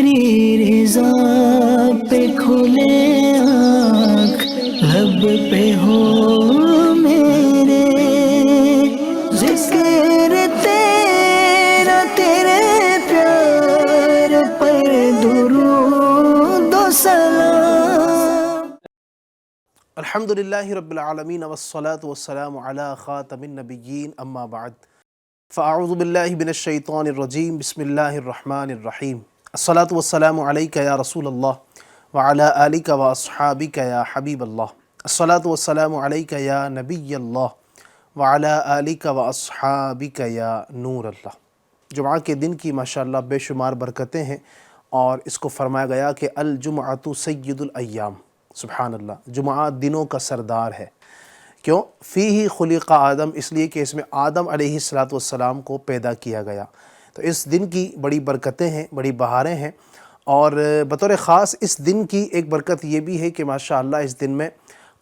تیری رضا پہ کھلے آنکھ لب پہ ہو میرے، ذکر تیرا تیرے پیار پر درود و سلام۔ الحمدللہ رب العالمین والصلاة والسلام علی خاتم النبیین اما بعد فاعوذ باللہ من الشیطان الرجیم بسم اللہ الرحمن الرحیم الصلاة والسلام علیک یا رسول اللہ وعلی آلک واصحابک یا حبیب اللہ، الصلاة والسلام علیک یا نبی اللہ وعلی آلک واصحابک یا نور اللہ۔ جمعہ کے دن کی ماشاءاللہ بے شمار برکتیں ہیں، اور اس کو فرمایا گیا کہ الجمعۃ سید الایام، سبحان اللہ، جمعہ دنوں کا سردار ہے۔ کیوں؟ فیہ خلق آدم، اس لیے کہ اس میں آدم علیہ السلام کو پیدا کیا گیا۔ تو اس دن کی بڑی برکتیں ہیں، بڑی بہاریں ہیں، اور بطور خاص اس دن کی ایک برکت یہ بھی ہے کہ ماشاءاللہ اس دن میں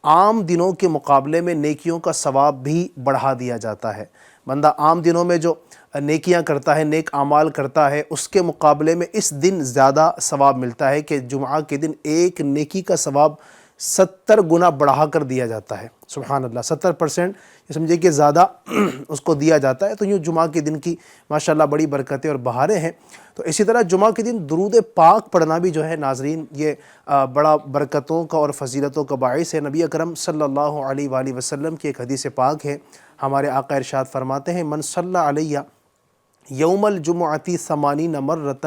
عام دنوں کے مقابلے میں نیکیوں کا ثواب بھی بڑھا دیا جاتا ہے۔ بندہ عام دنوں میں جو نیکیاں کرتا ہے، نیک اعمال کرتا ہے، اس کے مقابلے میں اس دن زیادہ ثواب ملتا ہے کہ جمعہ کے دن ایک نیکی کا ثواب 70 گنا بڑھا کر دیا جاتا ہے۔ سبحان اللہ، 70% یہ سمجھے کہ زیادہ اس کو دیا جاتا ہے۔ تو یوں جمعہ کے دن کی ماشاءاللہ بڑی برکتیں اور بہاریں ہیں۔ تو اسی طرح جمعہ کے دن درود پاک پڑھنا بھی جو ہے ناظرین، یہ بڑا برکتوں کا اور فضیلتوں کا باعث ہے۔ نبی اکرم صلی اللہ علیہ وآلہ وسلم کی ایک حدیث پاک ہے، ہمارے آقا ارشاد فرماتے ہیں من صلی علیہ یوم الجمعۃ 80 مرۃ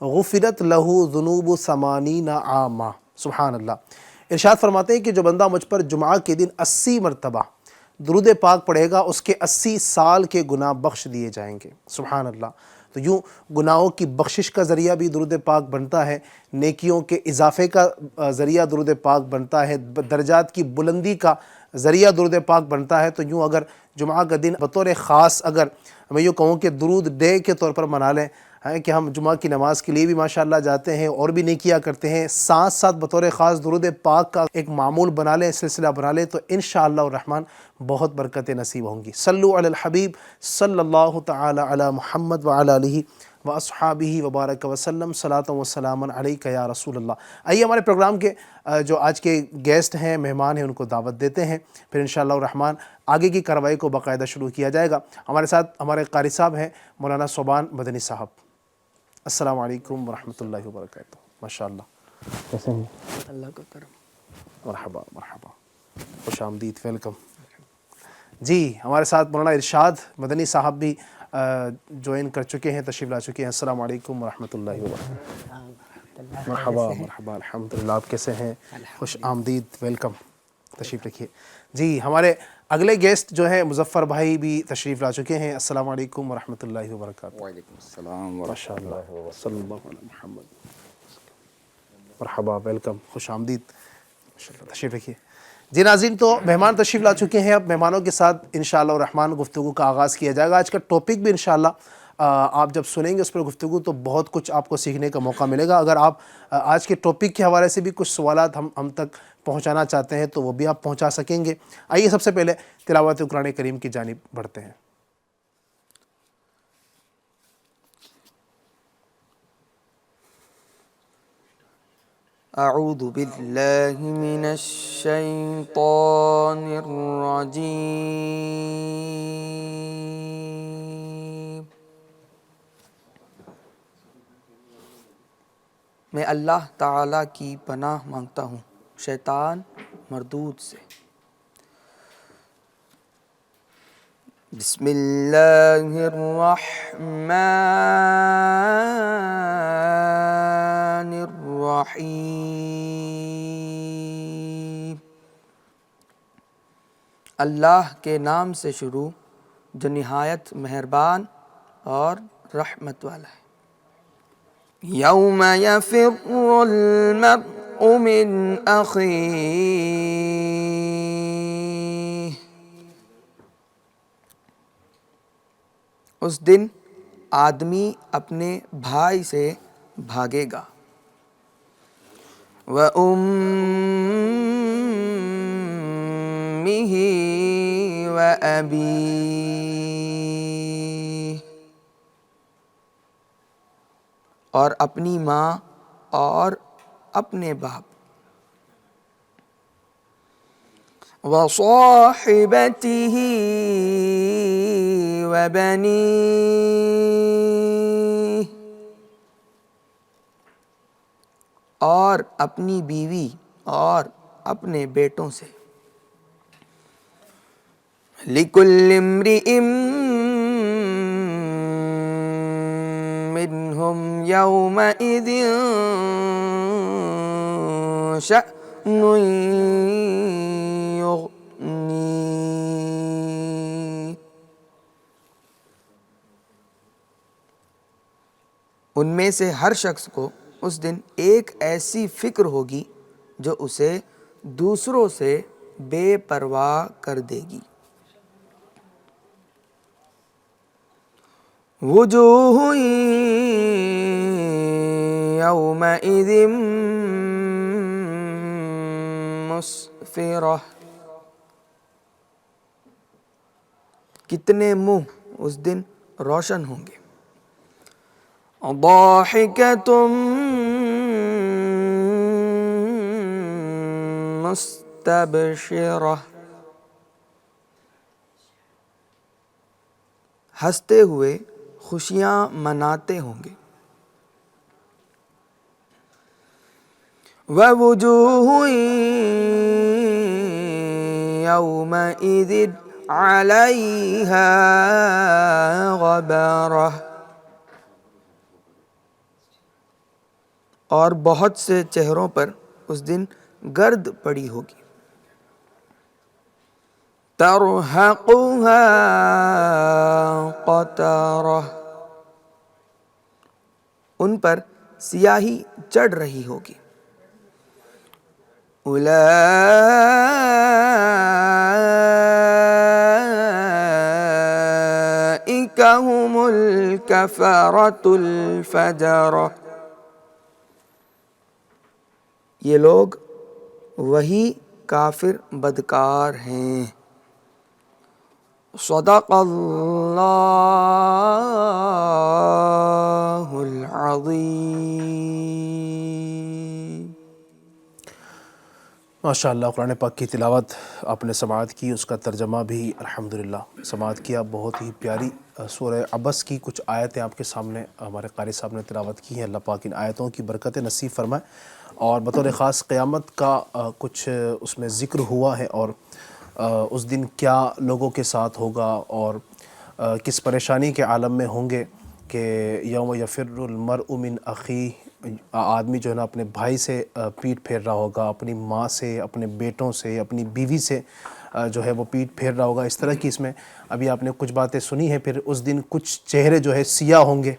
غفرت لہ ذنوب 80 عاما۔ سبحان اللہ، ارشاد فرماتے ہیں کہ جو بندہ مجھ پر جمعہ کے دن 80 مرتبہ درود پاک پڑھے گا، اس کے 80 سال کے گناہ بخش دیے جائیں گے۔ سبحان اللہ۔ تو یوں گناہوں کی بخشش کا ذریعہ بھی درود پاک بنتا ہے، نیکیوں کے اضافے کا ذریعہ درود پاک بنتا ہے، درجات کی بلندی کا ذریعہ درود پاک بنتا ہے۔ تو یوں اگر جمعہ کا دن بطور خاص اگر میں یوں کہوں کہ درود ڈے کے طور پر منا لیں، کہ ہم جمعہ کی نماز کے لیے بھی ماشاءاللہ جاتے ہیں اور بھی نیکیاں کرتے ہیں، ساتھ ساتھ بطور خاص درود پاک کا ایک معمول بنا لیں، سلسلہ بنا لیں، تو انشاءاللہ الرحمن بہت برکتیں نصیب ہوں گی۔ صلو علی الحبیب صلی اللہ تعالی علی محمد وعلی آلہ واصحابہ وبارک وسلم، صلاۃ و سلام علیک یا رسول اللہ۔ آئیے ہمارے پروگرام کے جو آج کے گیسٹ ہیں، مہمان ہیں، ان کو دعوت دیتے ہیں، پھر انشاءاللہ الرحمن آگے کی کارروائی کو باقاعدہ شروع کیا جائے گا۔ ہمارے ساتھ ہمارے قاری صاحب ہیں مولانا صوبان مدنی صاحب۔ السلام علیکم ورحمۃ اللہ وبرکاتہ۔ ماشاءاللہ، کیسے ہیں؟ اللہ کا کرم۔ مرحبا مرحبا، خوش آمدید، ویلکم۔ جی، ہمارے ساتھ مولانا ارشاد مدنی صاحب بھی جوائن کر چکے ہیں، تشریف لا چکے ہیں۔ السلام علیکم ورحمۃ اللہ وبرکاتہ۔ مرحبا مرحبا، الحمدللہ، آپ کیسے ہیں؟ خوش آمدید، ویلکم، تشریف رکھیے۔ جی، ہمارے اگلے گیسٹ جو ہیں مظفر بھائی بھی تشریف لا چکے ہیں۔ السلام علیکم ورحمۃ اللہ وبرکاتہ۔ وعلیکم السلام ماشاء اللہ، صلی اللہ علیہ محمد۔ مرحبا، ویلکم، خوش آمدید، تشریف رکھیے۔ جی ناظرین، تو مہمان تشریف لا چکے ہیں، اب مہمانوں کے ساتھ انشاءاللہ الرحمن گفتگو کا آغاز کیا جائے گا۔ آج کا ٹاپک بھی انشاءاللہ آپ جب سنیں گے اس پر گفتگو، تو بہت کچھ آپ کو سیکھنے کا موقع ملے گا۔ اگر آپ آج کے ٹاپک کے حوالے سے بھی کچھ سوالات ہم تک پہنچانا چاہتے ہیں تو وہ بھی آپ پہنچا سکیں گے۔ آئیے سب سے پہلے تلاوت قرآن کریم کی جانب بڑھتے ہیں۔ اعوذ باللہ من الشیطان الرجیم۔ میں اللہ تعالیٰ کی پناہ مانگتا ہوں شیطان مردود سے۔ بسم اللہ الرحمن الرحیم۔ اللہ کے نام سے شروع جو نہایت مہربان اور رحمت والا ہے۔ یوم یفر المرء من اخیہ، اس دن آدمی اپنے بھائی سے بھاگے گا۔ وَأُمِّهِ وَأَبِيهِ، اور اپنی ماں اور اپنے باپ، وصاحبته وبنيه، اور اپنی بیوی اور اپنے بیٹوں سے، لِكُلِّ امْرِئٍ مِّنْهُمْ يَوْمَئِذٍ شَأْنٌ يُغْنِيهِ، ان میں سے ہر شخص کو اس دن ایک ایسی فکر ہوگی جو اسے دوسروں سے بے پرواہ کر دے گی۔ وجوہ یومئذ مسفرہ، کتنے منہ اس دن روشن ہوں گے، ضاحکۃ مستبشرہ، ہنستے ہوئے خوشیاں مناتے ہوں گے، وَوُجُوهٌ يَوْمَئِذٍ عَلَيْهَا غَبَرَةٌ، اور بہت سے چہروں پر اس دن گرد پڑی ہوگی، تَرْهَقُهَا قَتَرَةٌ، ان پر سیاہی چڑھ رہی ہوگی، اولئک هم الکفرۃ الفجرہ، یہ لوگ وہی کافر بدکار ہیں۔ صدق اللہ العظیم۔ ماشاء اللہ، قرآن پاک کی تلاوت آپ نے سماعت کی، اس کا ترجمہ بھی الحمدللہ سماعت کیا۔ بہت ہی پیاری سورہ عبس کی کچھ آیتیں آپ کے سامنے ہمارے قاری صاحب نے تلاوت کی ہیں۔ اللہ پاک ان آیتوں کی برکت نصیب فرمائے، اور بطور خاص قیامت کا کچھ اس میں ذکر ہوا ہے، اور اس دن کیا لوگوں کے ساتھ ہوگا، اور کس پریشانی کے عالم میں ہوں گے کہ یوم یفر المرء من اخیہ، آدمی جو ہے نا اپنے بھائی سے پیٹ پھیر رہا ہوگا، اپنی ماں سے، اپنے بیٹوں سے، اپنی بیوی سے جو ہے وہ پیٹ پھیر رہا ہوگا۔ اس طرح کی اس میں ابھی آپ نے کچھ باتیں سنی ہیں۔ پھر اس دن کچھ چہرے جو ہے سیاہ ہوں گے،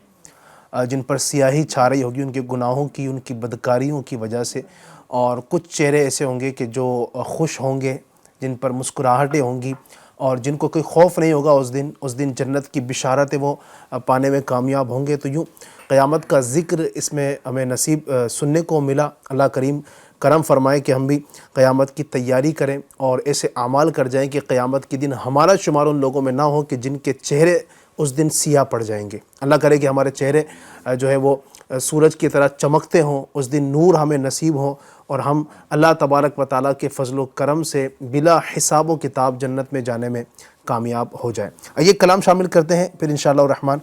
جن پر سیاہی چھا رہی ہوگی ان کے گناہوں کی، ان کی بدکاریوں کی وجہ سے، اور کچھ چہرے ایسے ہوں گے کہ جو خوش ہوں گے، جن پر مسکراہٹیں ہوں گی، اور جن کو کوئی خوف نہیں ہوگا اس دن جنت کی بشارتیں وہ پانے میں کامیاب ہوں گے۔ تو یوں قیامت کا ذکر اس میں ہمیں نصیب سننے کو ملا۔ اللہ کریم کرم فرمائے کہ ہم بھی قیامت کی تیاری کریں اور ایسے اعمال کر جائیں کہ قیامت کے دن ہمارا شمار ان لوگوں میں نہ ہو کہ جن کے چہرے اس دن سیاہ پڑ جائیں گے۔ اللہ کرے کہ ہمارے چہرے جو ہے وہ سورج کی طرح چمکتے ہوں، اس دن نور ہمیں نصیب ہوں، اور ہم اللہ تبارک و تعالیٰ کے فضل و کرم سے بلا حساب و کتاب جنت میں جانے میں کامیاب ہو جائیں۔ یہ کلام شامل کرتے ہیں، پھر انشاءاللہ الرحمن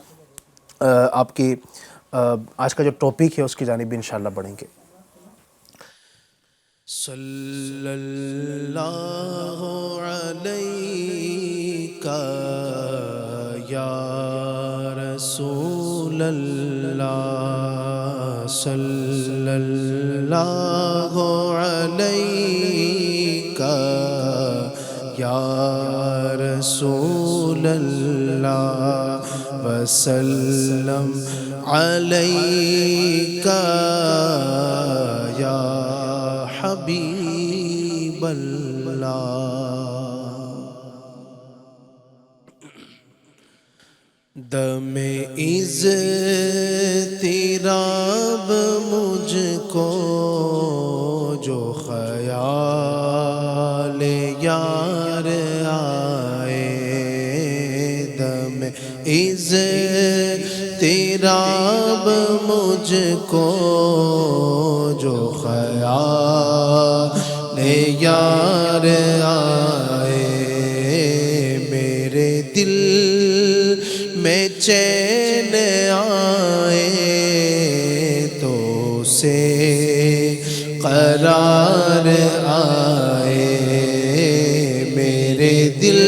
آپ کی آج کا جو ٹاپک ہے اس کی جانب بھی انشاءاللہ بڑھیں گے۔ صلی اللہ علیہ یا رسول اللہ، صلی اللہ علیہ یا رسول اللہ، وسلم علیک یا حبیب اللہ۔ دم اضطراب مجھ کو جو خیال یار آئے، دم اضطراب مجھ کو جو خیال یار آئے میرے دل میں چین آئے تو سے قرار آئے میرے دل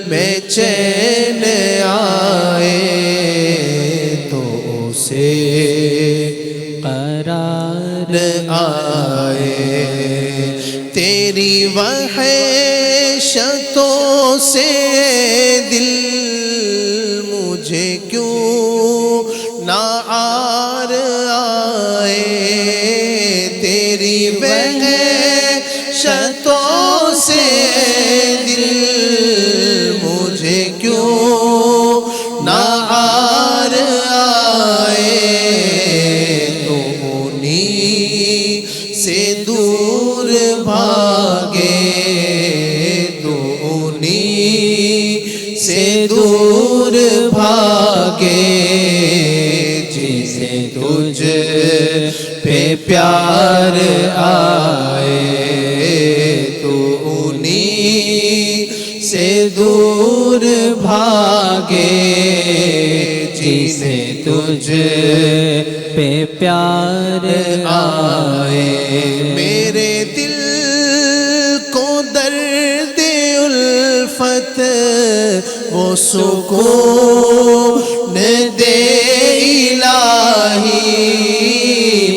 میں چین آئے تو سے قرار آئے تیری وحشتوں سے دل مجھے کیوں نہ عار آئے تیری وحشتوں سے دل مجھے کیوں نہ عار آئے تو انہیں سے دور بھاگے تو انہیں سے دور بھاگے جسے تجھ پہ پیار آئے تو انہیں سے دور بھاگے جسے تجھ پہ پیار آئے میرے دل کو درد الفت وہ سکون دے الہی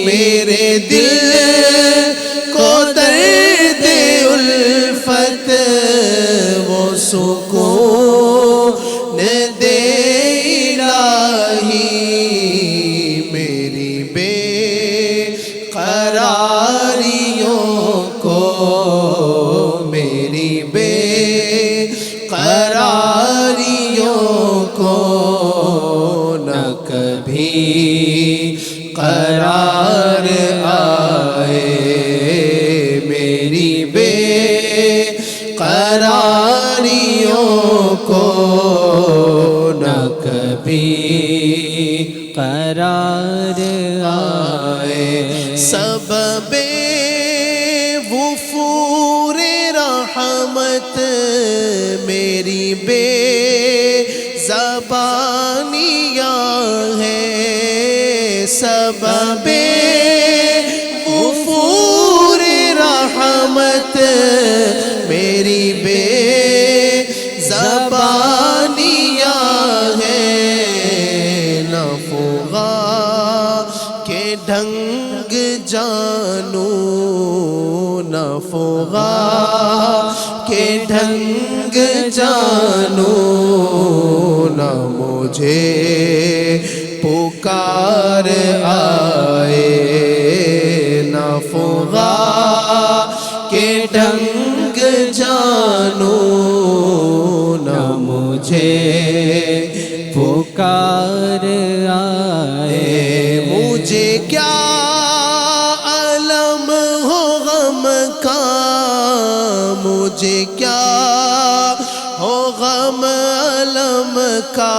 میرے دل کو درد الفت وہ سکون دے الہی میری بے قراریوں کو میری بے قراریوں کو نہ کبھی قرار آئے میری بے قراریوں کو نہ کبھی قرار آئے سبب وفور رحمت میری بے زبانیاں ہیں سبب وفور رحمت میری بے زبانیاں ہیں نہ فغا کے ڈھنگ جانوں نہ فغا کے ڈھنگ جانوں نہ مجھے پکار آئے نہ فغا کے ڈھنگ جانوں نہ مجھے پکار آئے مجھے کیا علم ہو غم کا مجھے کیا ہو غم علم کا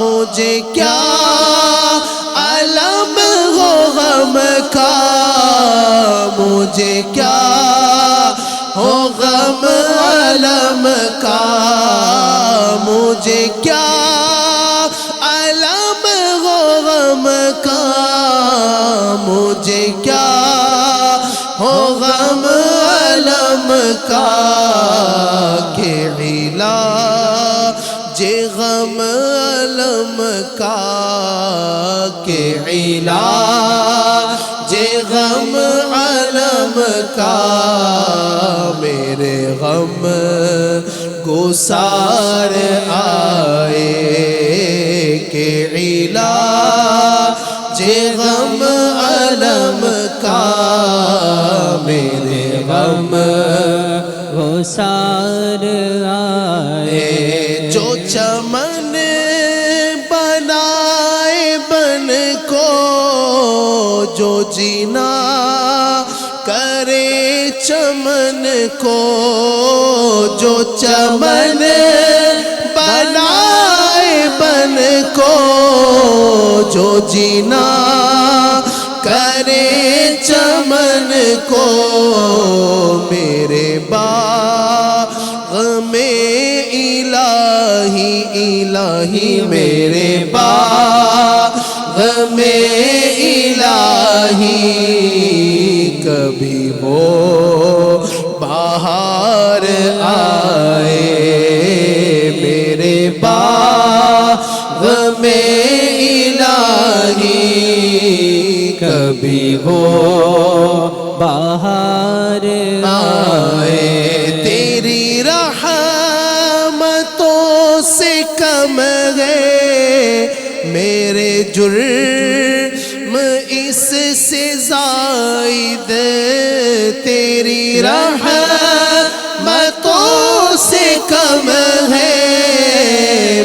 مجھے کیا علم ہو غم کا مجھے کیا ہو غم علم کا مجھے کیا علم ہو غم کا مجھے کیا ہو غم علم کا کہ علاج غم علم کا کہ علاج غم علم کا میرے غم گسار آئے کہ علاج غم علم کا میرے غم گسار آئے جو چمن بنائے بن کو جو جینا کرے چمن کو جو چمن بنائے بن کو جو جینا کرے چمن کو میرے باغ میں الہی الہی میرے باغ میں الہی کبھی وہ بہار آئے میرے باغ میں الہی کبھی وہ بہار آئے تیری رحمتوں سے کم ہے میرے جرم اس سے زائد تیری رحمتوں سے کم ہے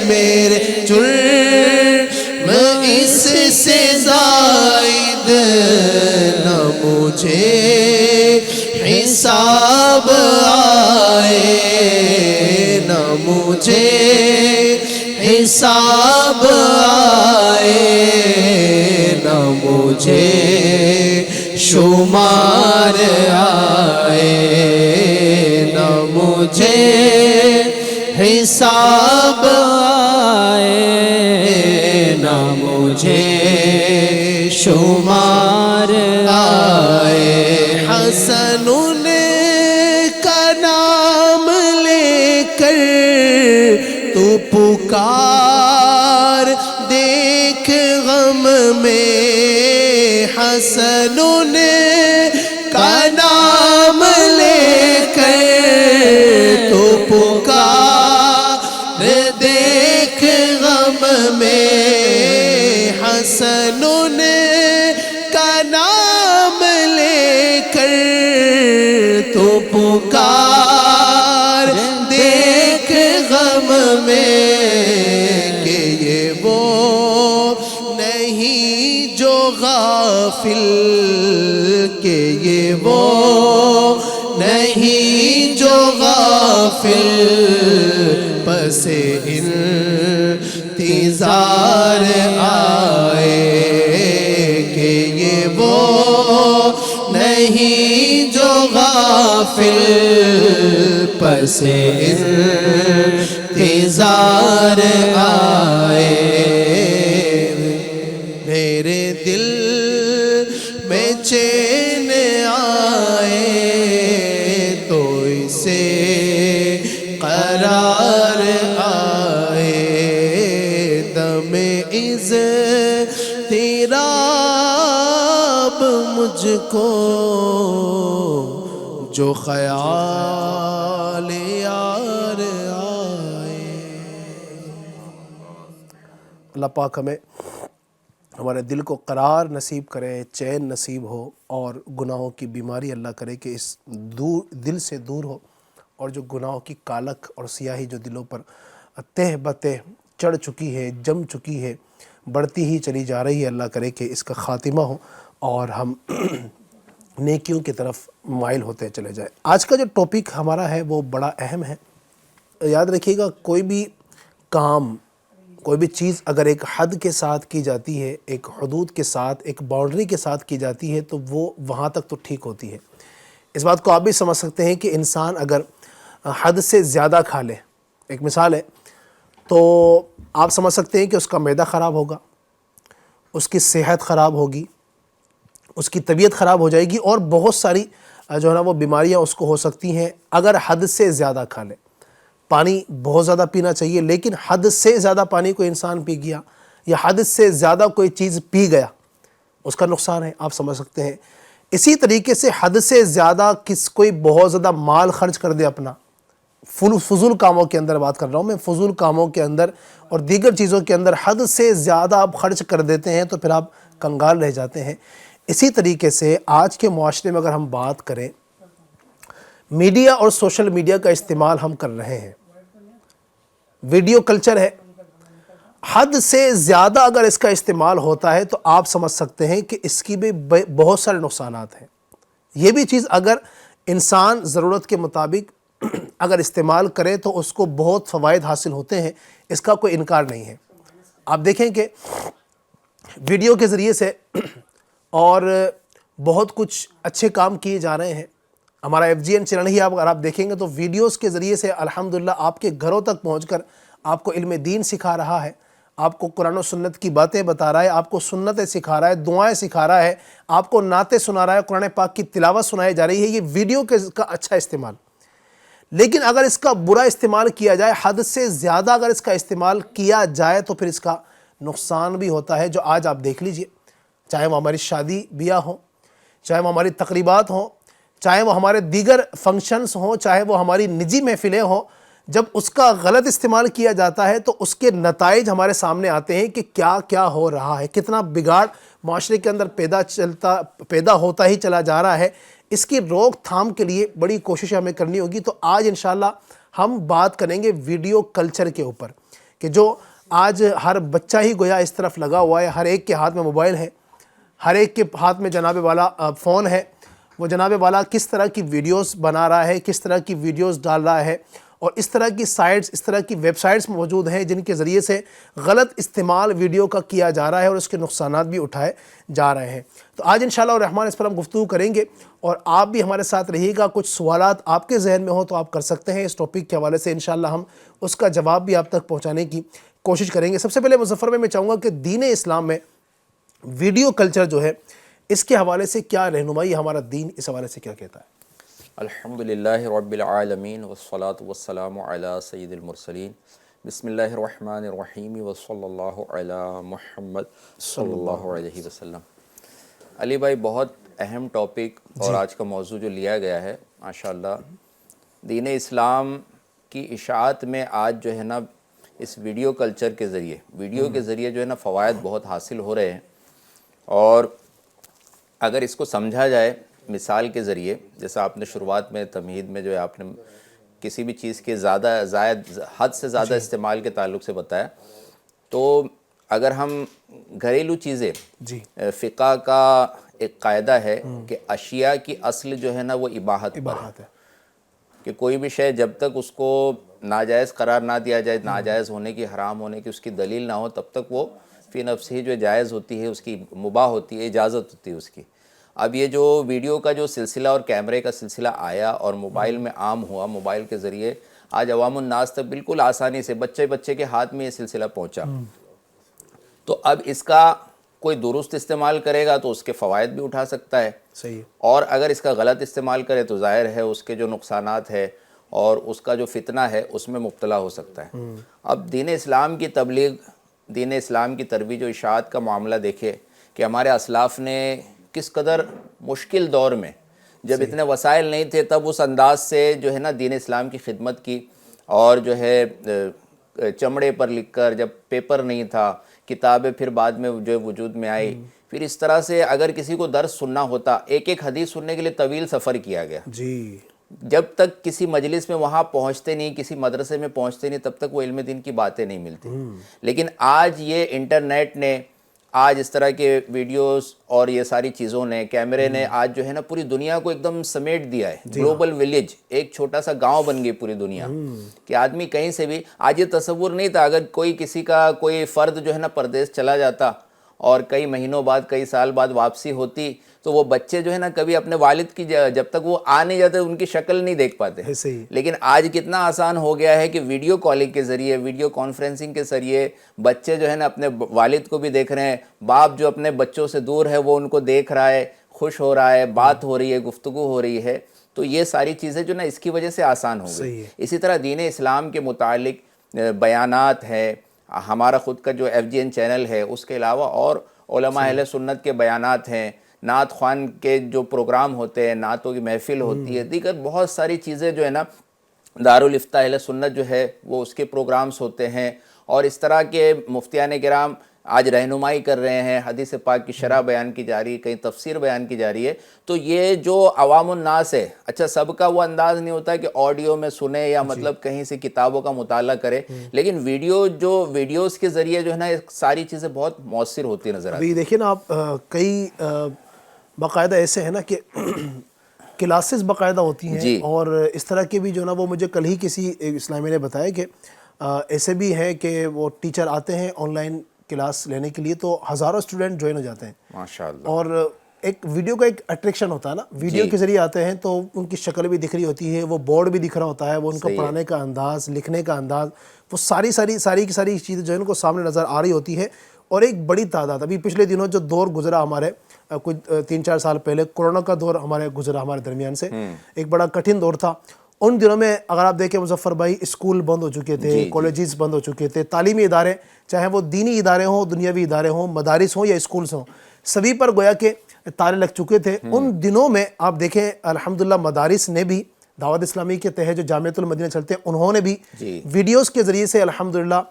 میرے جرم اس سے زائد نہ مجھے حساب آئے نہ مجھے حساب آئے نہ مجھے شمار آئے نہ مجھے حساب آئے نہ مجھے شمار آئے حسن کا نام لے کر تو پکار دیکھ غم میں حسن کا نام لے کر تو پکار دیکھ غم میں حسن کا نام لے کر تو پکار دیکھ غم میں کہ یہ وہ نہیں جو غافل کہ یہ وہ نہیں جو غافل پس انتظار آئے کہ یہ وہ نہیں جو غافل پس انتظار آئے میرے دل میں چین آئے تو اسے قرار آئے دم اضطراب مجھ کو جو خیال یار آئے اللہ پاک ہمیں ہمارے دل کو قرار نصیب کرے چین نصیب ہو اور گناہوں کی بیماری اللہ کرے کہ اس دل سے دور ہو اور جو گناہوں کی کالک اور سیاہی جو دلوں پر تہ بتہ چڑھ چکی ہے جم چکی ہے بڑھتی ہی چلی جا رہی ہے اللہ کرے کہ اس کا خاتمہ ہو اور ہم نیکیوں کی طرف مائل ہوتے چلے جائیں۔ آج کا جو ٹاپک ہمارا ہے وہ بڑا اہم ہے۔ یاد رکھیے گا کوئی بھی کام کوئی بھی چیز اگر ایک حد کے ساتھ کی جاتی ہے ایک حدود کے ساتھ ایک باؤنڈری کے ساتھ کی جاتی ہے تو وہ وہاں تک تو ٹھیک ہوتی ہے۔ اس بات کو آپ بھی سمجھ سکتے ہیں کہ انسان اگر حد سے زیادہ کھا لے، ایک مثال ہے، تو آپ سمجھ سکتے ہیں کہ اس کا معدہ خراب ہوگا، اس کی صحت خراب ہوگی، اس کی طبیعت خراب ہو جائے گی اور بہت ساری جو ہے نا وہ بیماریاں اس کو ہو سکتی ہیں اگر حد سے زیادہ کھا لے۔ پانی بہت زیادہ پینا چاہیے لیکن حد سے زیادہ پانی کوئی انسان پی گیا یا حد سے زیادہ کوئی چیز پی گیا اس کا نقصان ہے، آپ سمجھ سکتے ہیں۔ اسی طریقے سے حد سے زیادہ کوئی بہت زیادہ مال خرچ کر دے اپنا، فضول کاموں کے اندر بات کر رہا ہوں میں، فضول کاموں کے اندر اور دیگر چیزوں کے اندر حد سے زیادہ آپ خرچ کر دیتے ہیں تو پھر آپ کنگال رہ جاتے ہیں۔ اسی طریقے سے آج کے معاشرے میں اگر ہم بات کریں، میڈیا اور سوشل میڈیا کا استعمال ہم کر رہے ہیں، ویڈیو کلچر ہے، حد سے زیادہ اگر اس کا استعمال ہوتا ہے تو آپ سمجھ سکتے ہیں کہ اس کی بھی بہت سارے نقصانات ہیں۔ یہ بھی چیز اگر انسان ضرورت کے مطابق اگر استعمال کرے تو اس کو بہت فوائد حاصل ہوتے ہیں، اس کا کوئی انکار نہیں ہے۔ آپ دیکھیں کہ ویڈیو کے ذریعے سے اور بہت کچھ اچھے کام کیے جا رہے ہیں. ہمارا FGN چینل ہی اگر آپ دیکھیں گے تو ویڈیوز کے ذریعے سے الحمدللہ آپ کے گھروں تک پہنچ کر آپ کو علم دین سکھا رہا ہے, آپ کو قرآن و سنت کی باتیں بتا رہا ہے, آپ کو سنتیں سکھا رہا ہے, دعائیں سکھا رہا ہے, آپ کو نعتیں سنا رہا ہے, قرآن پاک کی تلاوت سنائی جا رہی ہے. یہ ویڈیو کا اچھا استعمال. لیکن اگر اس کا برا استعمال کیا جائے, حد سے زیادہ اگر اس کا استعمال کیا جائے تو پھر اس کا نقصان بھی ہوتا ہے, جو آج آپ دیکھ لیجئے, چاہے وہ ہماری شادی بیاہ ہوں, چاہے وہ ہماری تقریبات ہوں, چاہے وہ ہمارے دیگر فنکشنز ہوں, چاہے وہ ہماری نجی محفلیں ہوں, جب اس کا غلط استعمال کیا جاتا ہے تو اس کے نتائج ہمارے سامنے آتے ہیں کہ کیا کیا ہو رہا ہے, کتنا بگاڑ معاشرے کے اندر پیدا ہوتا ہی چلا جا رہا ہے. اس کی روک تھام کے لیے بڑی کوششیں ہمیں کرنی ہوگی. تو آج انشاءاللہ ہم بات کریں گے ویڈیو کلچر کے اوپر, کہ جو آج ہر بچہ ہی گویا اس طرف لگا ہوا ہے. ہر ایک کے ہاتھ میں موبائل ہے, ہر ایک کے ہاتھ میں جناب والا فون ہے. وہ جناب والا کس طرح کی ویڈیوز بنا رہا ہے, کس طرح کی ویڈیوز ڈال رہا ہے, اور اس طرح کی سائٹس, اس طرح کی ویب سائٹس موجود ہیں جن کے ذریعے سے غلط استعمال ویڈیو کا کیا جا رہا ہے اور اس کے نقصانات بھی اٹھائے جا رہے ہیں. تو آج انشاءاللہ الرحمن اس پر ہم گفتگو کریں گے, اور آپ بھی ہمارے ساتھ رہیے گا. کچھ سوالات آپ کے ذہن میں ہوں تو آپ کر سکتے ہیں اس ٹاپک کے حوالے سے, انشاءاللہ ہم اس کا جواب بھی آپ تک پہنچانے کی کوشش کریں گے. سب سے پہلے مظفر میں چاہوں گا کہ دین اسلام میں ویڈیو کلچر جو ہے اس کے حوالے سے کیا رہنمائی, ہمارا دین اس حوالے سے کیا کہتا ہے؟ الحمدللہ رب العالمین والصلاة والسلام علی سید المرسلین. بسم اللہ الرحمن الرحیم وصلی اللہ علی محمد صلی اللہ علیہ وسلم. علی بھائی, بہت اہم ٹاپک اور آج کا موضوع جو لیا گیا ہے ماشاءاللہ, دین اسلام کی اشاعت میں آج جو ہے نا اس ویڈیو کلچر کے ذریعے, ویڈیو کے ذریعے جو ہے نا فوائد بہت حاصل ہو رہے ہیں. اور اگر اس کو سمجھا جائے مثال کے ذریعے, جیسا آپ نے شروعات میں تمہید میں جو ہے آپ نے کسی بھی چیز کے حد سے زیادہ استعمال کے تعلق سے بتایا, تو اگر ہم گھریلو چیزیں, فقہ کا ایک قاعدہ ہے کہ اشیاء کی اصل جو ہے نا وہ اباحت ہے, کہ کوئی بھی شے جب تک اس کو ناجائز قرار نہ دیا جائے, ناجائز ہونے کی, حرام ہونے کی اس کی دلیل نہ ہو, تب تک وہ فی نفس ہی جو جائز ہوتی ہے, اس کی مباح ہوتی ہے, اجازت ہوتی ہے اس کی. اب یہ جو ویڈیو کا جو سلسلہ اور کیمرے کا سلسلہ آیا اور موبائل میں عام ہوا, موبائل کے ذریعے آج عوام الناس تک بالکل آسانی سے بچے کے ہاتھ میں یہ سلسلہ پہنچا. تو اب اس کا کوئی درست استعمال کرے گا تو اس کے فوائد بھی اٹھا سکتا ہے, صحیح, اور اگر اس کا غلط استعمال کرے تو ظاہر ہے اس کے جو نقصانات ہے اور اس کا جو فتنہ ہے اس میں مبتلا ہو سکتا ہے. اب دین اسلام کی تبلیغ, دین اسلام کی ترویج و اشاعت کا معاملہ دیکھے کہ ہمارے اسلاف نے کس قدر مشکل دور میں, جب اتنے وسائل نہیں تھے, تب اس انداز سے جو ہے نا دین اسلام کی خدمت کی. اور جو ہے چمڑے پر لکھ کر, جب پیپر نہیں تھا, کتابیں پھر بعد میں جو وجود میں آئی, پھر اس طرح سے اگر کسی کو درس سننا ہوتا, ایک ایک حدیث سننے کے لیے طویل سفر کیا گیا. جی, جب تک کسی مجلس میں وہاں پہنچتے نہیں, کسی مدرسے میں پہنچتے نہیں, تب تک وہ علم دین کی باتیں نہیں ملتی. لیکن آج یہ انٹرنیٹ نے, آج اس طرح کے ویڈیوز اور یہ ساری چیزوں نے, کیمرے نے آج جو ہے نا پوری دنیا کو ایک دم سمیٹ دیا ہے. گلوبل ولیج, ایک چھوٹا سا گاؤں بن گئی پوری دنیا, کہ آدمی کہیں سے بھی, آج یہ تصور نہیں تھا اگر کسی کا کوئی فرد جو ہے نا پردیس چلا جاتا اور کئی مہینوں بعد, کئی سال بعد واپسی ہوتی, تو وہ بچے جو ہے نا کبھی اپنے والد کی, جب تک وہ آ نہیں جاتے ان کی شکل نہیں دیکھ پاتے. لیکن آج کتنا آسان ہو گیا ہے کہ ویڈیو کالنگ کے ذریعے, ویڈیو کانفرنسنگ کے ذریعے بچے جو ہے نا اپنے والد کو بھی دیکھ رہے ہیں, باپ جو اپنے بچوں سے دور ہے وہ ان کو دیکھ رہا ہے, خوش ہو رہا ہے, بات ہو رہی ہے, گفتگو ہو رہی ہے. تو یہ ساری چیزیں جو نا اس کی وجہ سے آسان ہو گئی. اسی طرح دین اسلام کے متعلق بیانات ہیں, ہمارا خود کا جو FGN چینل ہے, اس کے علاوہ اور علماء اہل سنت کے بیانات ہیں, نعت خوان کے جو پروگرام ہوتے ہیں, نعتوں کی محفل ہوتی ہے, دیگر بہت ساری چیزیں جو ہے نا, دارالافتاء اہل سنت جو ہے وہ اس کے پروگرامز ہوتے ہیں. اور اس طرح کے مفتیان کرام آج رہنمائی کر رہے ہیں, حدیث پاک کی شرح بیان کی جا رہی ہے, کہیں تفسیر بیان کی جا رہی ہے. تو یہ جو عوام الناس ہے, اچھا سب کا وہ انداز نہیں ہوتا کہ آڈیو میں سنے یا مطلب کہیں سے کتابوں کا مطالعہ کرے, لیکن ویڈیوز کے ذریعے جو ہے نا ساری چیزیں بہت مؤثر ہوتی نظر آتی ہیں. ابھی دیکھیں نا آپ, کئی باقاعدہ ایسے ہیں نا کہ کلاسز باقاعدہ ہوتی ہیں, اور اس طرح کے بھی جو نا, وہ مجھے کل ہی کسی اسلامی نے بتایا کہ ایسے بھی ہیں کہ وہ ٹیچر آتے ہیں آن لائن کلاس لینے کے لیے, تو ہزاروں اسٹوڈنٹ جوائن ہو جاتے ہیں ماشاءاللہ, اور ایک ویڈیو کا ایک اٹریکشن ہوتا ہے نا, ویڈیو کے ذریعے آتے ہیں تو ان کی شکل بھی دکھ رہی ہوتی ہے, وہ بورڈ بھی دکھ رہا ہوتا ہے, وہ ان کا پڑھانے کا انداز, لکھنے کا انداز, وہ ساری کی ساری چیزیں جو ہے ان کو سامنے نظر آ رہی ہوتی ہے. اور ایک بڑی تعداد, ابھی پچھلے دنوں جو دور گزرا ہمارے کچھ 3-4 سال پہلے, کورونا کا دور گزرا ہمارے درمیان سے, ایک بڑا کٹھن دور تھا. ان دنوں میں اگر آپ دیکھیں مظفر بھائی, اسکول بند ہو چکے تھے, کالجز بند ہو چکے تھے, تعلیمی ادارے چاہے وہ دینی ادارے ہوں, دنیاوی ادارے ہوں, مدارس ہوں یا اسکولز ہوں, سبھی پر گویا کہ تالے لگ چکے تھے. ان دنوں میں آپ دیکھیں الحمدللہ مدارس نے بھی, دعوت اسلامی کے تحت جو جامعۃ المدینہ چلتے ہیں انہوں نے بھی ویڈیوز کے ذریعے سے الحمدللہ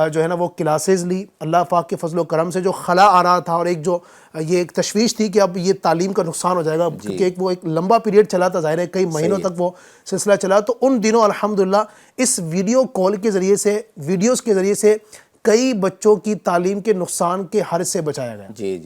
جو ہے نا وہ کلاسز لی. اللہ پاک کے فضل و کرم سے جو خلا آ رہا تھا اور ایک جو یہ ایک تشویش تھی کہ اب یہ تعلیم کا نقصان ہو جائے گا, کیونکہ وہ ایک لمبا پیریڈ چلا تھا, ظاہر ہے کئی مہینوں تک وہ سلسلہ چلا, تو ان دنوں الحمدللہ اس ویڈیو کال کے ذریعے سے, ویڈیوز کے ذریعے سے کئی بچوں کی تعلیم کے نقصان کے حرج سے بچایا گیا. جی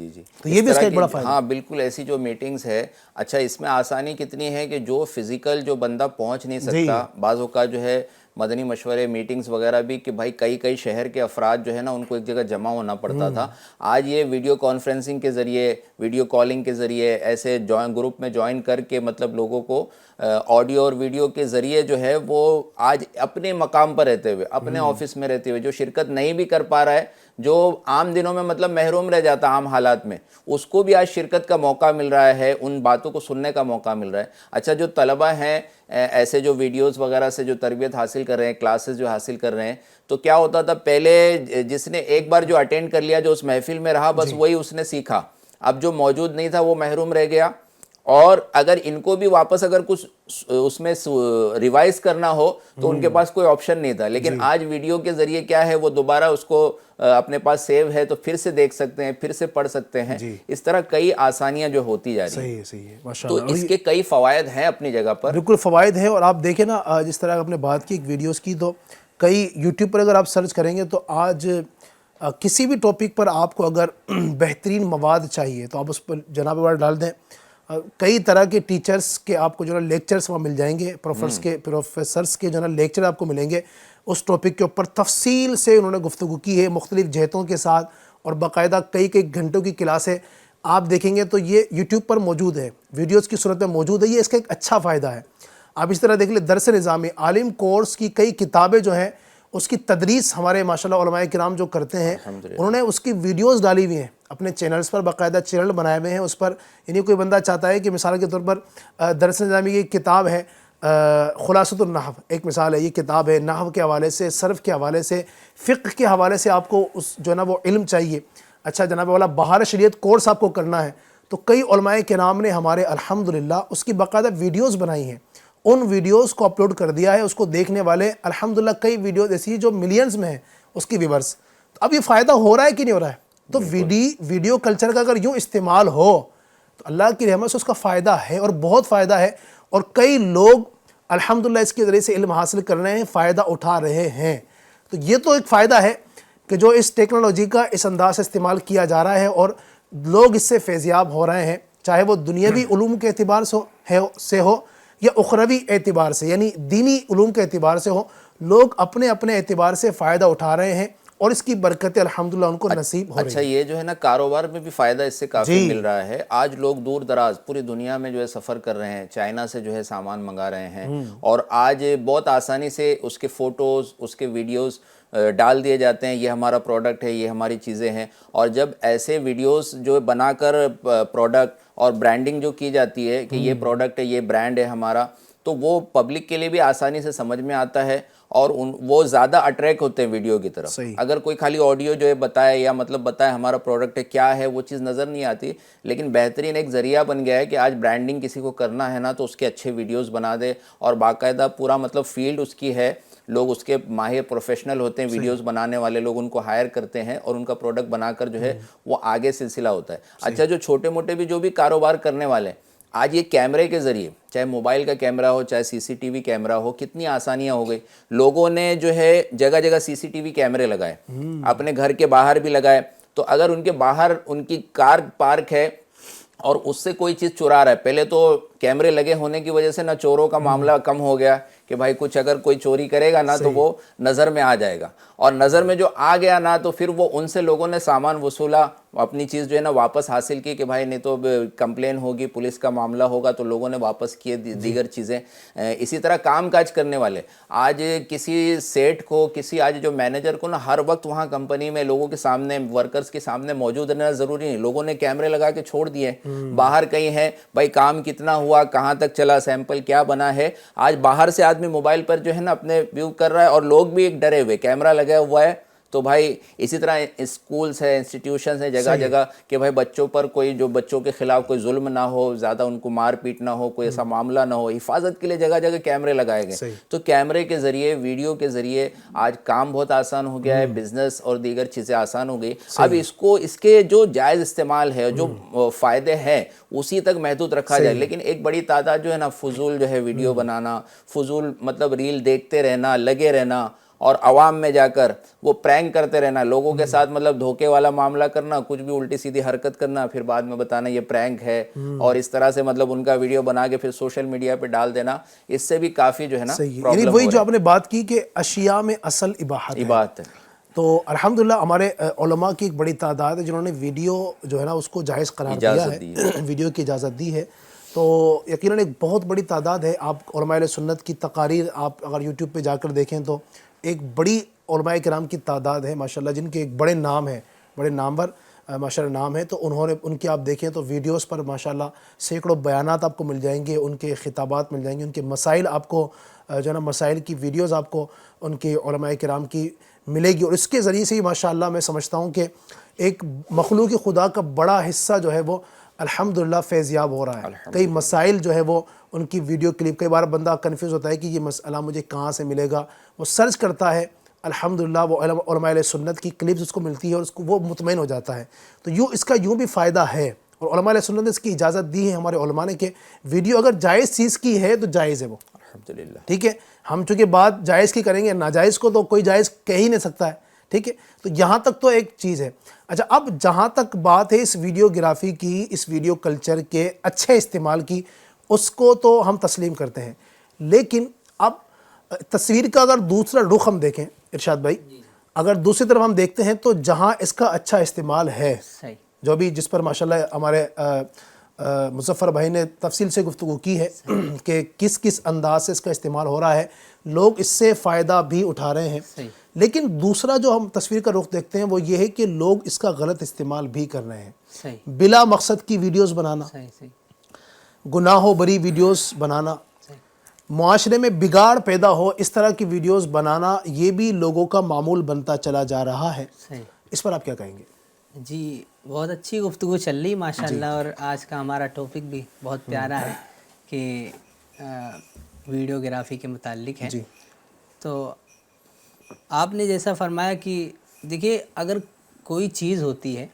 تو یہ بھی اس کا ایک بڑا فائدہ. ہاں بالکل, ایسی جو میٹنگز ہے, اچھا اس میں آسانی کتنی ہے کہ جو فزیکل جو بندہ پہنچ نہیں سکتا, بعض اوقات جو ہے مدنی مشورے میٹنگز وغیرہ بھی کہ بھائی کئی شہر کے افراد جو ہے نا ان کو ایک جگہ جمع ہونا پڑتا تھا. آج یہ ویڈیو کانفرنسنگ کے ذریعے, ویڈیو کالنگ کے ذریعے ایسے گروپ میں جوائن کر کے مطلب لوگوں کو آڈیو اور ویڈیو کے ذریعے جو ہے وہ آج اپنے مقام پر رہتے ہوئے, اپنے آفس میں رہتے ہوئے جو شرکت نہیں بھی کر پا رہا ہے, جو عام دنوں میں مطلب محروم رہ جاتا عام حالات میں, اس کو بھی آج شرکت کا موقع مل رہا ہے, ان باتوں کو سننے کا موقع مل رہا ہے. اچھا جو طلبہ ہیں ایسے جو ویڈیوز وغیرہ سے جو تربیت حاصل کر رہے ہیں, کلاسز جو حاصل کر رہے ہیں, تو کیا ہوتا تھا پہلے جس نے ایک بار جو اٹینڈ کر لیا, جو اس محفل میں رہا, بس وہی اس نے سیکھا. اب جو موجود نہیں تھا وہ محروم رہ گیا, اور اگر ان کو بھی واپس اگر کچھ اس میں ریوائز کرنا ہو تو ان کے پاس کوئی آپشن نہیں تھا. لیکن آج ویڈیو کے ذریعے کیا ہے, وہ دوبارہ اس کو اپنے پاس سیو ہے تو پھر سے دیکھ سکتے ہیں, پھر سے پڑھ سکتے ہیں. اس طرح کئی آسانیاں جو ہوتی جا رہی ہیں. صحیح ہے, تو اس کے کئی فوائد ہیں اپنی جگہ پر. بالکل فوائد ہیں. اور آپ دیکھیں نا, جس طرح آپ نے بات کی ایک ویڈیوز کی, تو کئی یوٹیوب پر اگر آپ سرچ کریں گے تو آج کسی بھی ٹاپک پر آپ کو اگر بہترین مواد چاہیے تو آپ اس پر جناب والا ڈال دیں, کئی طرح کے ٹیچرز کے آپ کو جو ہے لیکچرز وہاں مل جائیں گے, پروفیسرز کے جو ہے لیکچر آپ کو ملیں گے. اس ٹاپک کے اوپر تفصیل سے انہوں نے گفتگو کی ہے مختلف جہتوں کے ساتھ, اور باقاعدہ کئی گھنٹوں کی کلاسیں آپ دیکھیں گے تو یہ یوٹیوب پر موجود ہے, ویڈیوز کی صورت میں موجود ہے. یہ اس کا ایک اچھا فائدہ ہے. آپ اس طرح دیکھ لیں, درس نظامی عالم کورس کی کئی کتابیں جو ہیں اس کی تدریس ہمارے ماشاءاللہ علماء کرام جو کرتے ہیں, انہوں نے اس کی ویڈیوز ڈالی ہوئی ہیں اپنے چینلز پر, باقاعدہ چینل بنائے ہوئے ہیں اس پر. یعنی کوئی بندہ چاہتا ہے کہ مثال کے طور پر درس نظامی کی کتاب ہے خلاصۃ النحو, ایک مثال ہے, یہ کتاب ہے نحو کے حوالے سے, صرف کے حوالے سے, فقہ کے حوالے سے آپ کو اس جو ہے نا وہ علم چاہیے. اچھا جناب والا بہار شریعت کورس آپ کو کرنا ہے, تو کئی علماء کرام نے ہمارے الحمدللہ اس کی باقاعدہ ویڈیوز بنائی ہیں. ان ویڈیوز کو اپلوڈ کر دیا ہے, اس کو دیکھنے والے الحمدللہ کئی ویڈیوز ایسی ہیں جو ملینز میں ہیں اس کی ویورز. تو اب یہ فائدہ ہو رہا ہے کہ نہیں ہو رہا ہے؟ تو ویڈیو کلچر کا اگر یوں استعمال ہو تو اللہ کی رحمت سے اس کا فائدہ ہے, اور بہت فائدہ ہے. اور کئی لوگ الحمدللہ اس کے ذریعے سے علم حاصل کر رہے ہیں, فائدہ اٹھا رہے ہیں. تو یہ تو ایک فائدہ ہے کہ جو اس ٹیکنالوجی کا اس انداز سے استعمال کیا جا رہا ہے اور لوگ اس سے فیضیاب ہو رہے ہیں, چاہے وہ دنیاوی علوم کے اعتبار سے ہو یا اخروی اعتبار سے, یعنی دینی علوم کے اعتبار سے ہو. لوگ اپنے اپنے اعتبار سے فائدہ اٹھا رہے ہیں اور اس کی برکتیں الحمدللہ ان کو نصیب ہو رہی ہیں. اچھا یہ جو ہے نا کاروبار میں بھی فائدہ اس سے کافی مل رہا ہے. آج لوگ دور دراز پوری دنیا میں جو ہے سفر کر رہے ہیں, چائنا سے جو ہے سامان منگا رہے ہیں, اور آج بہت آسانی سے اس کے فوٹوز, اس کے ویڈیوز ڈال دیے جاتے ہیں, یہ ہمارا پروڈکٹ ہے, یہ ہماری چیزیں ہیں. اور جب ایسے ویڈیوز جو بنا کر پروڈکٹ اور برانڈنگ جو کی جاتی ہے کہ یہ پروڈکٹ ہے, یہ برانڈ ہے ہمارا, تو وہ پبلک کے لیے بھی آسانی سے سمجھ میں آتا ہے, اور وہ زیادہ اٹریکٹ ہوتے ہیں ویڈیو کی طرف. اگر کوئی خالی آڈیو جو ہے بتائے یا مطلب بتائے ہمارا پروڈکٹ ہے کیا ہے, وہ چیز نظر نہیں آتی. لیکن بہترین ایک ذریعہ بن گیا ہے کہ آج برانڈنگ کسی کو کرنا ہے نا تو اس کے اچھے ویڈیوز بنا دے, اور باقاعدہ پورا مطلب فیلڈ اس کی ہے, لوگ اس کے ماہر پروفیشنل ہوتے ہیں, ویڈیوز بنانے والے لوگ ان کو ہائر کرتے ہیں اور ان کا پروڈکٹ بنا کر جو ہے وہ آگے سلسلہ ہوتا ہے. اچھا جو چھوٹے موٹے بھی جو بھی کاروبار کرنے والے ہیں, آج یہ کیمرے کے ذریعے, چاہے موبائل کا کیمرہ ہو چاہے سی سی ٹی وی کیمرہ ہو, کتنی آسانیاں ہو گئی. لوگوں نے جو ہے جگہ جگہ سی سی ٹی وی کیمرے لگائے, اپنے گھر کے باہر بھی لگائے. تو اگر ان کے باہر ان کی کار پارک ہے اور اس سے کوئی چیز چرا رہا ہے, پہلے تو کیمرے لگے ہونے کی وجہ سے نہ چوروں کا معاملہ کم ہو گیا کہ بھائی کچھ اگر کوئی چوری کرے گا نا تو وہ نظر میں آ جائے گا, اور نظر میں جو آ گیا نا تو پھر وہ ان سے لوگوں نے سامان وصولا, اپنی چیز جو ہے نا واپس حاصل کی کہ بھائی نہیں تو کمپلین ہوگی, پولیس کا معاملہ ہوگا, تو لوگوں نے واپس کیے دیگر چیزیں. اسی طرح کام کاج کرنے والے, آج کسی سیٹ کو, کسی آج جو مینیجر کو نا ہر وقت وہاں کمپنی میں لوگوں کے سامنے, ورکرز کے سامنے موجود رہنا ضروری نہیں. لوگوں نے کیمرے لگا کے چھوڑ دیے, باہر کہیں ہے بھائی کام کتنا ہوا, کہاں تک چلا, سیمپل کیا بنا ہے. آج باہر سے آدمی موبائل پر جو ہے نا اپنے ویو کر رہا ہے, اور لوگ بھی ایک ڈرے ہوئے, کیمرہ لگا ہوا ہے. تو بھائی اسی طرح اسکولز ہیں, انسٹیٹیوشنز ہیں جگہ جگہ کہ بھائی بچوں پر کوئی, جو بچوں کے خلاف کوئی ظلم نہ ہو, زیادہ ان کو مار پیٹ نہ ہو, کوئی ایسا معاملہ نہ ہو, حفاظت کے لیے جگہ جگہ کیمرے لگائے گئے. تو کیمرے کے ذریعے, ویڈیو کے ذریعے آج کام بہت آسان ہو گیا ہے, بزنس اور دیگر چیزیں آسان ہو گئی. اب اس کے جو جائز استعمال ہے, جو فائدے ہیں اسی تک محدود رکھا جائے. لیکن ایک بڑی تعداد جو ہے نا فضول جو ہے ویڈیو بنانا, فضول مطلب ریل دیکھتے رہنا, لگے رہنا, اور عوام میں جا کر وہ پرینک کرتے رہنا, لوگوں کے ساتھ مطلب دھوکے والا معاملہ کرنا, کچھ بھی الٹی سیدھی حرکت کرنا, پھر بعد میں بتانا یہ پرینک ہے, اور اس طرح سے مطلب ان کا ویڈیو بنا کے پھر سوشل میڈیا پہ ڈال دینا. اس سے بھی کافی جو ہے نا یعنی وہی جو آپ نے بات کی کہ اشیاء میں اصل اباحت ہے. تو الحمدللہ ہمارے علماء کی ایک بڑی تعداد ہے جنہوں نے ویڈیو جو ہے نا اس کو جائز قرار دیا ہے, ویڈیو کی اجازت دی ہے. تو یقیناً ایک بہت بڑی تعداد ہے. آپ علماء اہل سنت کی تقاریر آپ اگر یوٹیوب پہ جا کر دیکھیں تو ایک بڑی علماء کرام کی تعداد ہے ماشاءاللہ, جن کے ایک بڑے نام ہیں, بڑے نامور ماشاءاللہ نام ہے. تو انہوں نے, ان کی آپ دیکھیں تو ویڈیوز پر ماشاءاللہ سینکڑوں بیانات آپ کو مل جائیں گے, ان کے خطابات مل جائیں گے, ان کے مسائل آپ کو جو ہے نا مسائل کی ویڈیوز آپ کو ان کے علماء کرام کی ملے گی. اور اس کے ذریعے سے ہی ماشاءاللہ میں سمجھتا ہوں کہ ایک مخلوق خدا کا بڑا حصہ جو ہے وہ الحمدللہ فیضیاب ہو رہا ہے. کئی مسائل جو ہے وہ ان کی ویڈیو کلپ, کئی بار بندہ کنفیوز ہوتا ہے کہ یہ مسئلہ مجھے کہاں سے ملے گا, وہ سرچ کرتا ہے, الحمدللہ وہ علماء اہل سنت کی کلپس اس کو ملتی ہے اور اس کو وہ مطمئن ہو جاتا ہے. تو اس کا یوں بھی فائدہ ہے, اور علماء اہل سنت نے اس کی اجازت دی ہے ہمارے علماء نے کہ ویڈیو اگر جائز چیز کی ہے تو جائز ہے وہ, الحمدللہ. ٹھیک ہے. ہم چونکہ بات جائز کی کریں گے, ناجائز کو تو کوئی جائز کہہ ہی نہیں سکتا ہے, ٹھیک ہے. تو یہاں تک تو ایک چیز ہے. اچھا, اب جہاں تک بات ہے اس ویڈیو گرافی کی, اس ویڈیو کلچر کے اچھے استعمال کی, اس کو تو ہم تسلیم کرتے ہیں. لیکن اب تصویر کا اگر دوسرا رخ ہم دیکھیں ارشاد بھائی, اگر دوسری طرف ہم دیکھتے ہیں تو جہاں اس کا اچھا استعمال ہے, جو بھی جس پر ماشاءاللہ ہمارے مظفر بھائی نے تفصیل سے گفتگو کی ہے کہ کس کس انداز سے اس کا استعمال ہو رہا ہے, لوگ اس سے فائدہ بھی اٹھا رہے ہیں. لیکن دوسرا جو ہم تصویر کا رخ دیکھتے ہیں وہ یہ ہے کہ لوگ اس کا غلط استعمال بھی کر رہے ہیں. بلا مقصد کی ویڈیوز بنانا, گناہوں بری ویڈیوز بنانا, معاشرے میں بگاڑ پیدا ہو اس طرح کی ویڈیوز بنانا, یہ بھی لوگوں کا معمول بنتا چلا جا رہا ہے. اس پر آپ کیا کہیں گے؟ جی, بہت اچھی گفتگو چل رہی ماشاءاللہ, اور آج کا ہمارا ٹاپک بھی بہت پیارا ہے کہ ویڈیو گرافی کے متعلق ہے. تو آپ نے جیسا فرمایا کہ دیکھیے, اگر کوئی چیز ہوتی ہے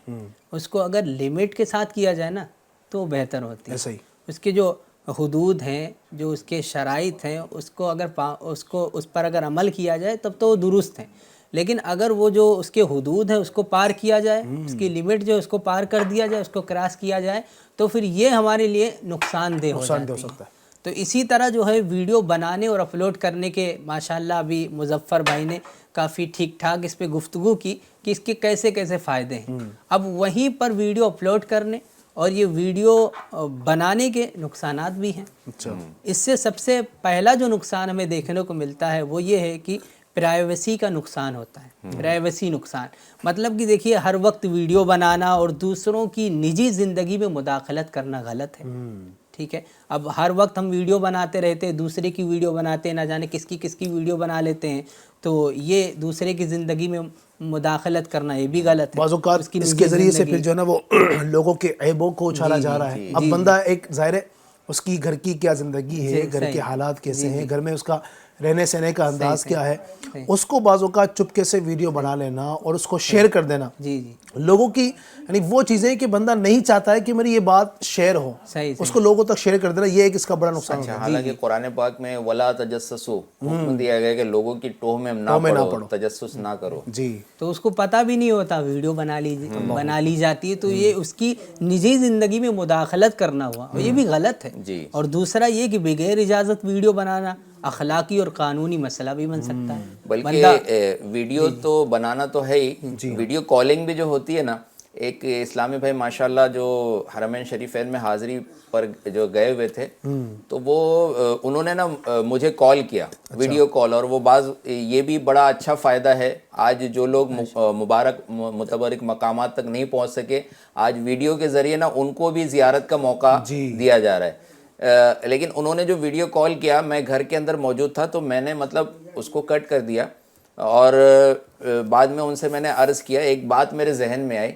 اس کو اگر لمٹ کے ساتھ کیا جائے نا تو بہتر ہوتی ہے. اس کے جو حدود ہیں, جو اس کے شرائط ہیں, اس کو اس پر اگر عمل کیا جائے تب تو وہ درست ہیں. لیکن اگر وہ جو اس کے حدود ہیں اس کو پار کیا جائے, اس کی لمٹ جو اس کو پار کر دیا جائے, اس کو کراس کیا جائے, تو پھر یہ ہمارے لیے نقصان دہ ہو سکتا ہے. تو اسی طرح جو ہے ویڈیو بنانے اور اپلوڈ کرنے کے ماشاءاللہ ابھی مظفر بھائی نے کافی ٹھیک ٹھاک اس پہ گفتگو کی کہ اس کے کیسے کیسے فائدے ہیں. اب وہیں پر ویڈیو اپلوڈ کرنے اور یہ ویڈیو بنانے کے نقصانات بھی ہیں. اس سے سب سے پہلا جو نقصان ہمیں دیکھنے کو ملتا ہے وہ یہ ہے کہ پرائیویسی کا نقصان ہوتا ہے. پرائیویسی نقصان مطلب کہ دیکھیے, ہر وقت ویڈیو بنانا اور دوسروں کی نجی زندگی میں مداخلت کرنا غلط ہے. ٹھیک ہے, اب ہر وقت ہم ویڈیو بناتے رہتے ہیں, دوسرے کی ویڈیو بناتے ہیں, نہ جانے کس کی ویڈیو بنا لیتے ہیں, تو یہ دوسرے کی زندگی میں مداخلت کرنا یہ بھی غلط ہے. بعض اوقات اس کے ذریعے سے پھر جو ہے نا وہ لوگوں کے عیبوں کو اچھالا جا رہا ہے. اب بندہ ایک ظاہر ہے اس کی گھر کی کیا زندگی ہے, گھر کے حالات کیسے ہیں, گھر میں اس کا رہنے سہنے کا انداز کیا ہے، اس کو بعض اوقات چپکے سے ویڈیو بنا لینا اور اس کو شیئر کر دینا جی جی لوگوں کی، یعنی وہ چیزیں کہ بندہ نہیں چاہتا ہے کہ میری یہ بات شیئر ہو، صحیح اس کو لوگوں تک شیئر کر دینا، یہ ایک اس کا بڑا نقصان اچھا، حالانکہ قرآن پاک میں ولا تجسسو حکم دیا گیا کہ لوگوں کی ٹوہ میں نہ پڑو، تجسس نہ کرو. جی. تو اس کو پتہ بھی نہیں ہوتا ویڈیو بنا لی جاتی ہے، تو یہ اس کی نجی زندگی میں مداخلت کرنا ہوا، اور یہ بھی غلط ہے. جی. اور دوسرا یہ کہ بغیر اجازت ویڈیو بنانا اخلاقی اور قانونی مسئلہ بھی بن سکتا ہے. بلکہ ویڈیو تو بنانا تو ہے ہی، ویڈیو کالنگ بھی جو ہوتی ہے نا، ایک اسلامی بھائی ماشاءاللہ جو حرمین شریفین میں حاضری پر جو گئے ہوئے تھے، تو وہ انہوں نے نا مجھے کال کیا، ویڈیو کال، اور وہ بعض یہ بھی بڑا اچھا فائدہ ہے. آج جو لوگ متبرک مقامات تک نہیں پہنچ سکے، آج ویڈیو کے ذریعے نا ان کو بھی زیارت کا موقع دیا جا رہا ہے. لیکن انہوں نے جو ویڈیو کال کیا، میں گھر کے اندر موجود تھا، تو میں نے مطلب اس کو کٹ کر دیا، اور بعد میں ان سے میں نے عرض کیا. ایک بات میرے ذہن میں آئی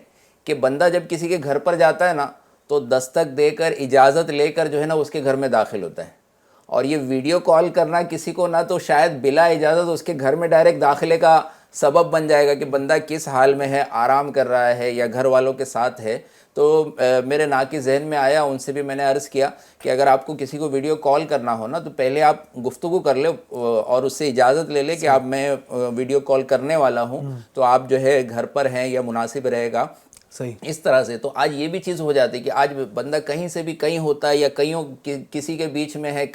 کہ بندہ جب کسی کے گھر پر جاتا ہے نا، تو دستک دے کر اجازت لے کر جو ہے نا اس کے گھر میں داخل ہوتا ہے، اور یہ ویڈیو کال کرنا کسی کو نہ تو شاید بلا اجازت اس کے گھر میں ڈائریکٹ داخلے کا سبب بن جائے گا کہ بندہ کس حال میں ہے، آرام کر رہا ہے یا گھر والوں کے ساتھ ہے. تو میرے ناقص ذہن میں آیا، ان سے بھی میں نے عرض کیا کہ اگر آپ کو کسی کو ویڈیو کال کرنا ہو نا، تو پہلے آپ گفتگو کر لیں اور اس سے اجازت لے لیں کہ آپ میں ویڈیو کال کرنے والا ہوں، تو آپ جو ہے گھر پر ہیں یا مناسب رہے گا. صحیح. اس طرح سے تو آج یہ بھی چیز ہو جاتی ہے کہ آج بندہ کہیں سے بھی کہیں ہوتا ہے، یا کہیں کسی کے بیچ میں ہے،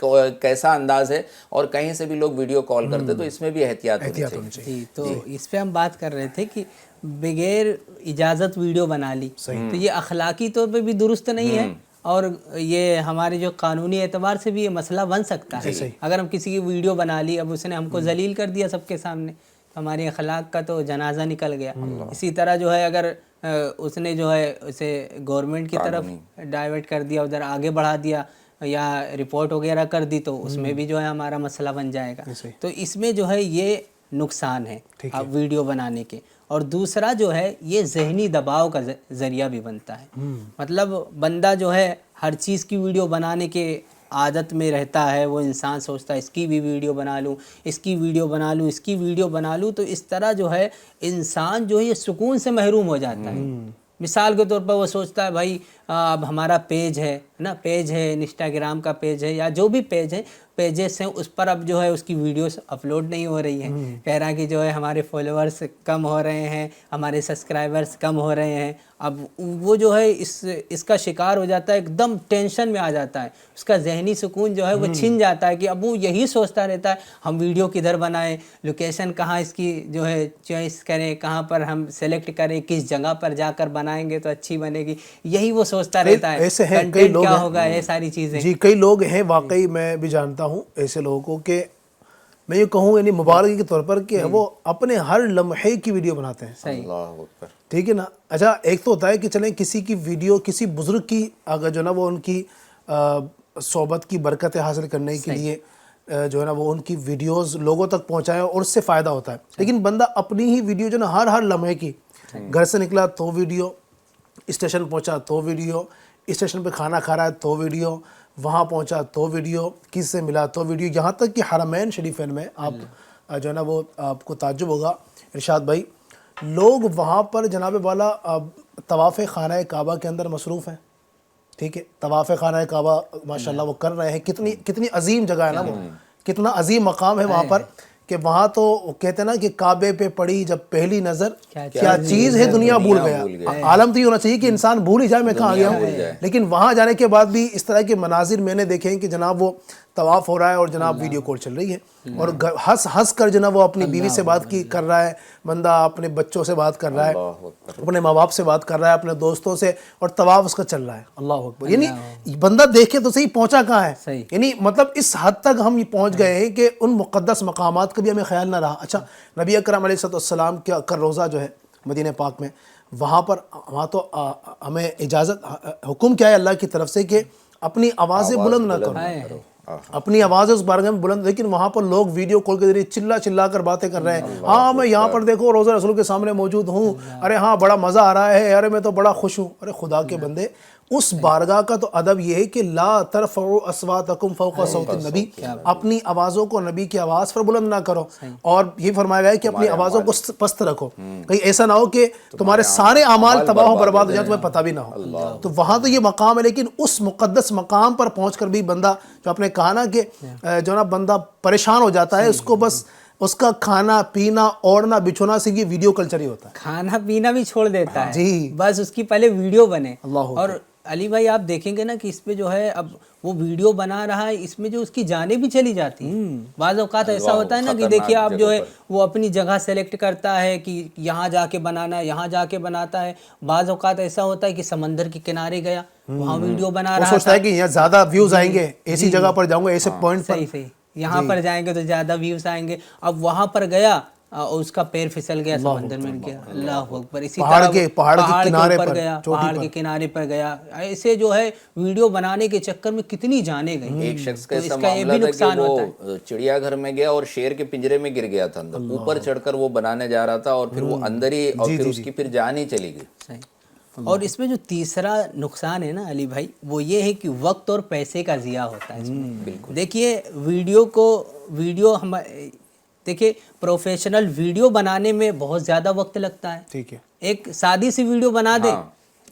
کیسا انداز ہے، اور کہیں سے بھی لوگ ویڈیو کال کرتے، تو اس میں بھی احتیاط ہونی چاہیے. جی. تو اس پہ ہم بات کر رہے تھے کہ بغیر اجازت ویڈیو بنا لی، تو یہ اخلاقی طور پہ بھی درست نہیں ہے، اور یہ ہمارے جو قانونی اعتبار سے بھی یہ مسئلہ بن سکتا ہے. اگر ہم کسی کی ویڈیو بنا لی، اب اس نے ہم کو ذلیل کر دیا سب کے سامنے، تو ہماری اخلاق کا تو جنازہ نکل گیا. اسی طرح جو ہے اگر اس نے جو ہے اسے گورنمنٹ کی طرف ڈائیورٹ کر دیا، ادھر آگے بڑھا دیا، یا رپورٹ وغیرہ کر دی، تو اس میں بھی جو ہے ہمارا مسئلہ بن جائے گا. تو اس میں جو ہے یہ نقصان ہے اب ویڈیو بنانے کے. اور دوسرا جو ہے یہ ذہنی دباؤ کا ذریعہ بھی بنتا ہے. مطلب بندہ جو ہے ہر چیز کی ویڈیو بنانے کے عادت میں رہتا ہے، وہ انسان سوچتا ہے اس کی بھی ویڈیو بنا لوں، اس کی ویڈیو بنا لوں، اس کی ویڈیو بنا لوں. تو اس طرح جو ہے انسان جو ہے یہ سکون سے محروم ہو جاتا ہے. مثال کے طور پر وہ سوچتا ہے بھائی اب ہمارا پیج ہے نا، پیج ہے انسٹاگرام کا پیج ہے، یا جو بھی پیج ہے، پیجز ہیں، اس پر اب جو ہے اس کی ویڈیوز اپلوڈ نہیں ہو رہی ہیں. کہہ رہا ہے کہ جو ہے ہمارے فالوورز کم ہو رہے ہیں، ہمارے سبسکرائبرز کم ہو رہے ہیں. اب وہ جو ہے اس کا شکار ہو جاتا ہے، ایک دم ٹینشن میں آ جاتا ہے، اس کا ذہنی سکون جو ہے وہ چھن جاتا ہے کہ اب وہ یہی سوچتا رہتا ہے ہم ویڈیو کدھر بنائیں، لوکیشن کہاں اس کی جو ہے چوائس کریں، کہاں پر ہم سلیکٹ کریں، کس جگہ پر جا کر بنائیں گے تو اچھی بنے گی، یہی وہ سوچتا رہتا ہے. ایسے ہیں کئی کنٹینٹ لوگ کیا ہوگا، یہ ساری چیزیں. جی کئی لوگ ہیں، واقعی میں بھی جانتا ہوں ایسے لوگوں کو، کہ میں یہ کہوں یعنی مبارکی کے طور پر کہ وہ اپنے ہر لمحے کی ویڈیو بناتے ہیں. اللہ اکبر. ٹھیک ہے نا. اچھا ایک تو ہوتا ہے کہ چلیں کسی کی ویڈیو، کسی بزرگ کی اگر جو ہے نا وہ ان کی صحبت کی برکتیں حاصل کرنے کے لیے جو ہے نا وہ ان کی ویڈیوز لوگوں تک پہنچائے اور اس سے فائدہ ہوتا ہے. لیکن بندہ اپنی ہی ویڈیو جو نا ہر لمحے کی، گھر سے نکلا تو ویڈیو، اسٹیشن پہنچا تو ویڈیو، اسٹیشن پہ کھانا کھا رہا ہے تو ویڈیو، وہاں پہنچا تو ویڈیو، کس سے ملا تو ویڈیو، یہاں تک کہ حرمین شریفین میں آپ جو ہے نا وہ آپ کو تعجب ہوگا ارشاد بھائی، لوگ وہاں پر جناب والا طواف خانہ کعبہ کے اندر مصروف ہیں. ٹھیک ہے، طواف خانہ کعبہ ماشاءاللہ وہ کر رہے ہیں. کتنی عظیم جگہ ہے نا وہ، کتنا عظیم مقام ہے وہاں پر، کہ وہاں تو کہتے ہیں نا کہ کعبے پہ پڑی جب پہلی نظر کیا چیز ہے دنیا بھول گیا. عالم تو یہ ہونا چاہیے کہ انسان بھول ہی جائے میں کہاں گیا ہوں. لیکن وہاں جانے کے بعد بھی اس طرح کے مناظر میں نے دیکھے ہیں کہ جناب وہ طواف ہو رہا ہے اور جناب ویڈیو کال چل رہی ہے، اور ہنس کر جناب وہ اپنی بیوی سے بات کر رہا ہے، بندہ اپنے بچوں سے بات کر رہا ہے، اپنے ماں باپ سے بات کر رہا ہے، اپنے دوستوں سے، اور طواف اس کا چل رہا ہے. اللہ اکبر. یعنی بندہ دیکھے تو صحیح پہنچا کہاں ہے. یعنی مطلب اس حد تک ہم پہنچ گئے ہیں کہ ان مقدس مقامات کا بھی ہمیں خیال نہ رہا. اچھا نبی اکرم علیہ السلام کا روضہ جو ہے مدینہ پاک میں، وہاں تو ہمیں اجازت، حکم کیا ہے اللہ کی طرف سے کہ اپنی آوازیں بلند نہ کرو، اپنی آوازیں اس بارگاہ میں بلند. لیکن وہاں پر لوگ ویڈیو کال کے ذریعے چلا کر باتیں کر رہے ہیں. ہاں میں یہاں پر دیکھو روضہ رسول کے سامنے موجود ہوں، ارے ہاں بڑا مزہ آ رہا ہے، ارے میں تو بڑا خوش ہوں. ارے خدا کے بندے، اس بارگاہ کا تو ادب یہ ہے کہ لا ترفعوا اصواتکم فوق صوت النبی، اپنی آوازوں کو نبی کی آواز پر بلند نہ کرو، اور یہ فرمایا گیا ہے کہ اپنی آوازوں کو پست رکھو، کہیں ایسا نہ ہو کہ تمہارے سارے اعمال تباہ و برباد ہو جائیں تمہیں پتہ بھی نہ ہو۔ تو وہاں تو یہ مقام ہے، لیکن اس مقدس مقام پر پہنچ کر بھی بندہ جو آپ نے کہا نا کہ جو نا بندہ پریشان ہو جاتا ہے، اس کو بس اس کا کھانا پینا اوڑھنا بچھونا سے یہ ویڈیو کلچر ہی ہوتا ہے، کھانا پینا بھی چھوڑ دیتا ہے، جی بس اس کی پہلے ویڈیو بنے۔ اللہ اور علی بھائی آپ دیکھیں گے نا کہ اس پہ جو ہے اب وہ ویڈیو بنا رہا ہے، اس میں جو اس کی جانیں بھی چلی جاتی ہیں۔ بعض اوقات ایسا ہوتا ہے نا کہ دیکھیے آپ جو ہے وہ اپنی جگہ سلیکٹ کرتا ہے کہ یہاں جا کے بنانا ہے، یہاں جا کے بناتا ہے۔ بعض اوقات ایسا ہوتا ہے کہ سمندر کے کنارے گیا، وہاں ویڈیو بنا وہ رہا سوچتا ہے کہ یہاں زیادہ ویوز آئیں گے، ایسی جگہ پر جاؤں گا، ایسے پوائنٹ پر، صحیح صحیح، یہاں پر جائیں گے تو زیادہ ویوز آئیں گے۔ اب وہاں پر گیا اور اس کا پیر پھسل گیا، سمندر میں گیا، اللہ اکبر، اسی طرح پہاڑ کے کنارے پر گیا، پہاڑ کے کنارے پر گیا، ایسے جو ہے ویڈیو بنانے کے چکر میں کتنی جانیں گئی۔ ایک شخص کا ایسا معاملہ تھا کہ وہ چڑیا گھر میں گیا اور شیر کے پنجرے میں گر گیا تھا اندر، اوپر چڑھ کر وہ بنانے جا رہا تھا اور پھر وہ اندر ہی، اور پھر اس کی پھر جان ہی چلی گئی۔ اور اس میں جو تیسرا نقصان ہے نا علی بھائی، وہ یہ ہے کہ وقت اور پیسے کا ضیاع ہوتا ہے اس میں۔ دیکھیے ویڈیو ہم دیکھیے پروفیشنل ویڈیو بنانے میں بہت زیادہ وقت لگتا ہے، ٹھیک ہے، ایک سادی سی ویڈیو بنا دے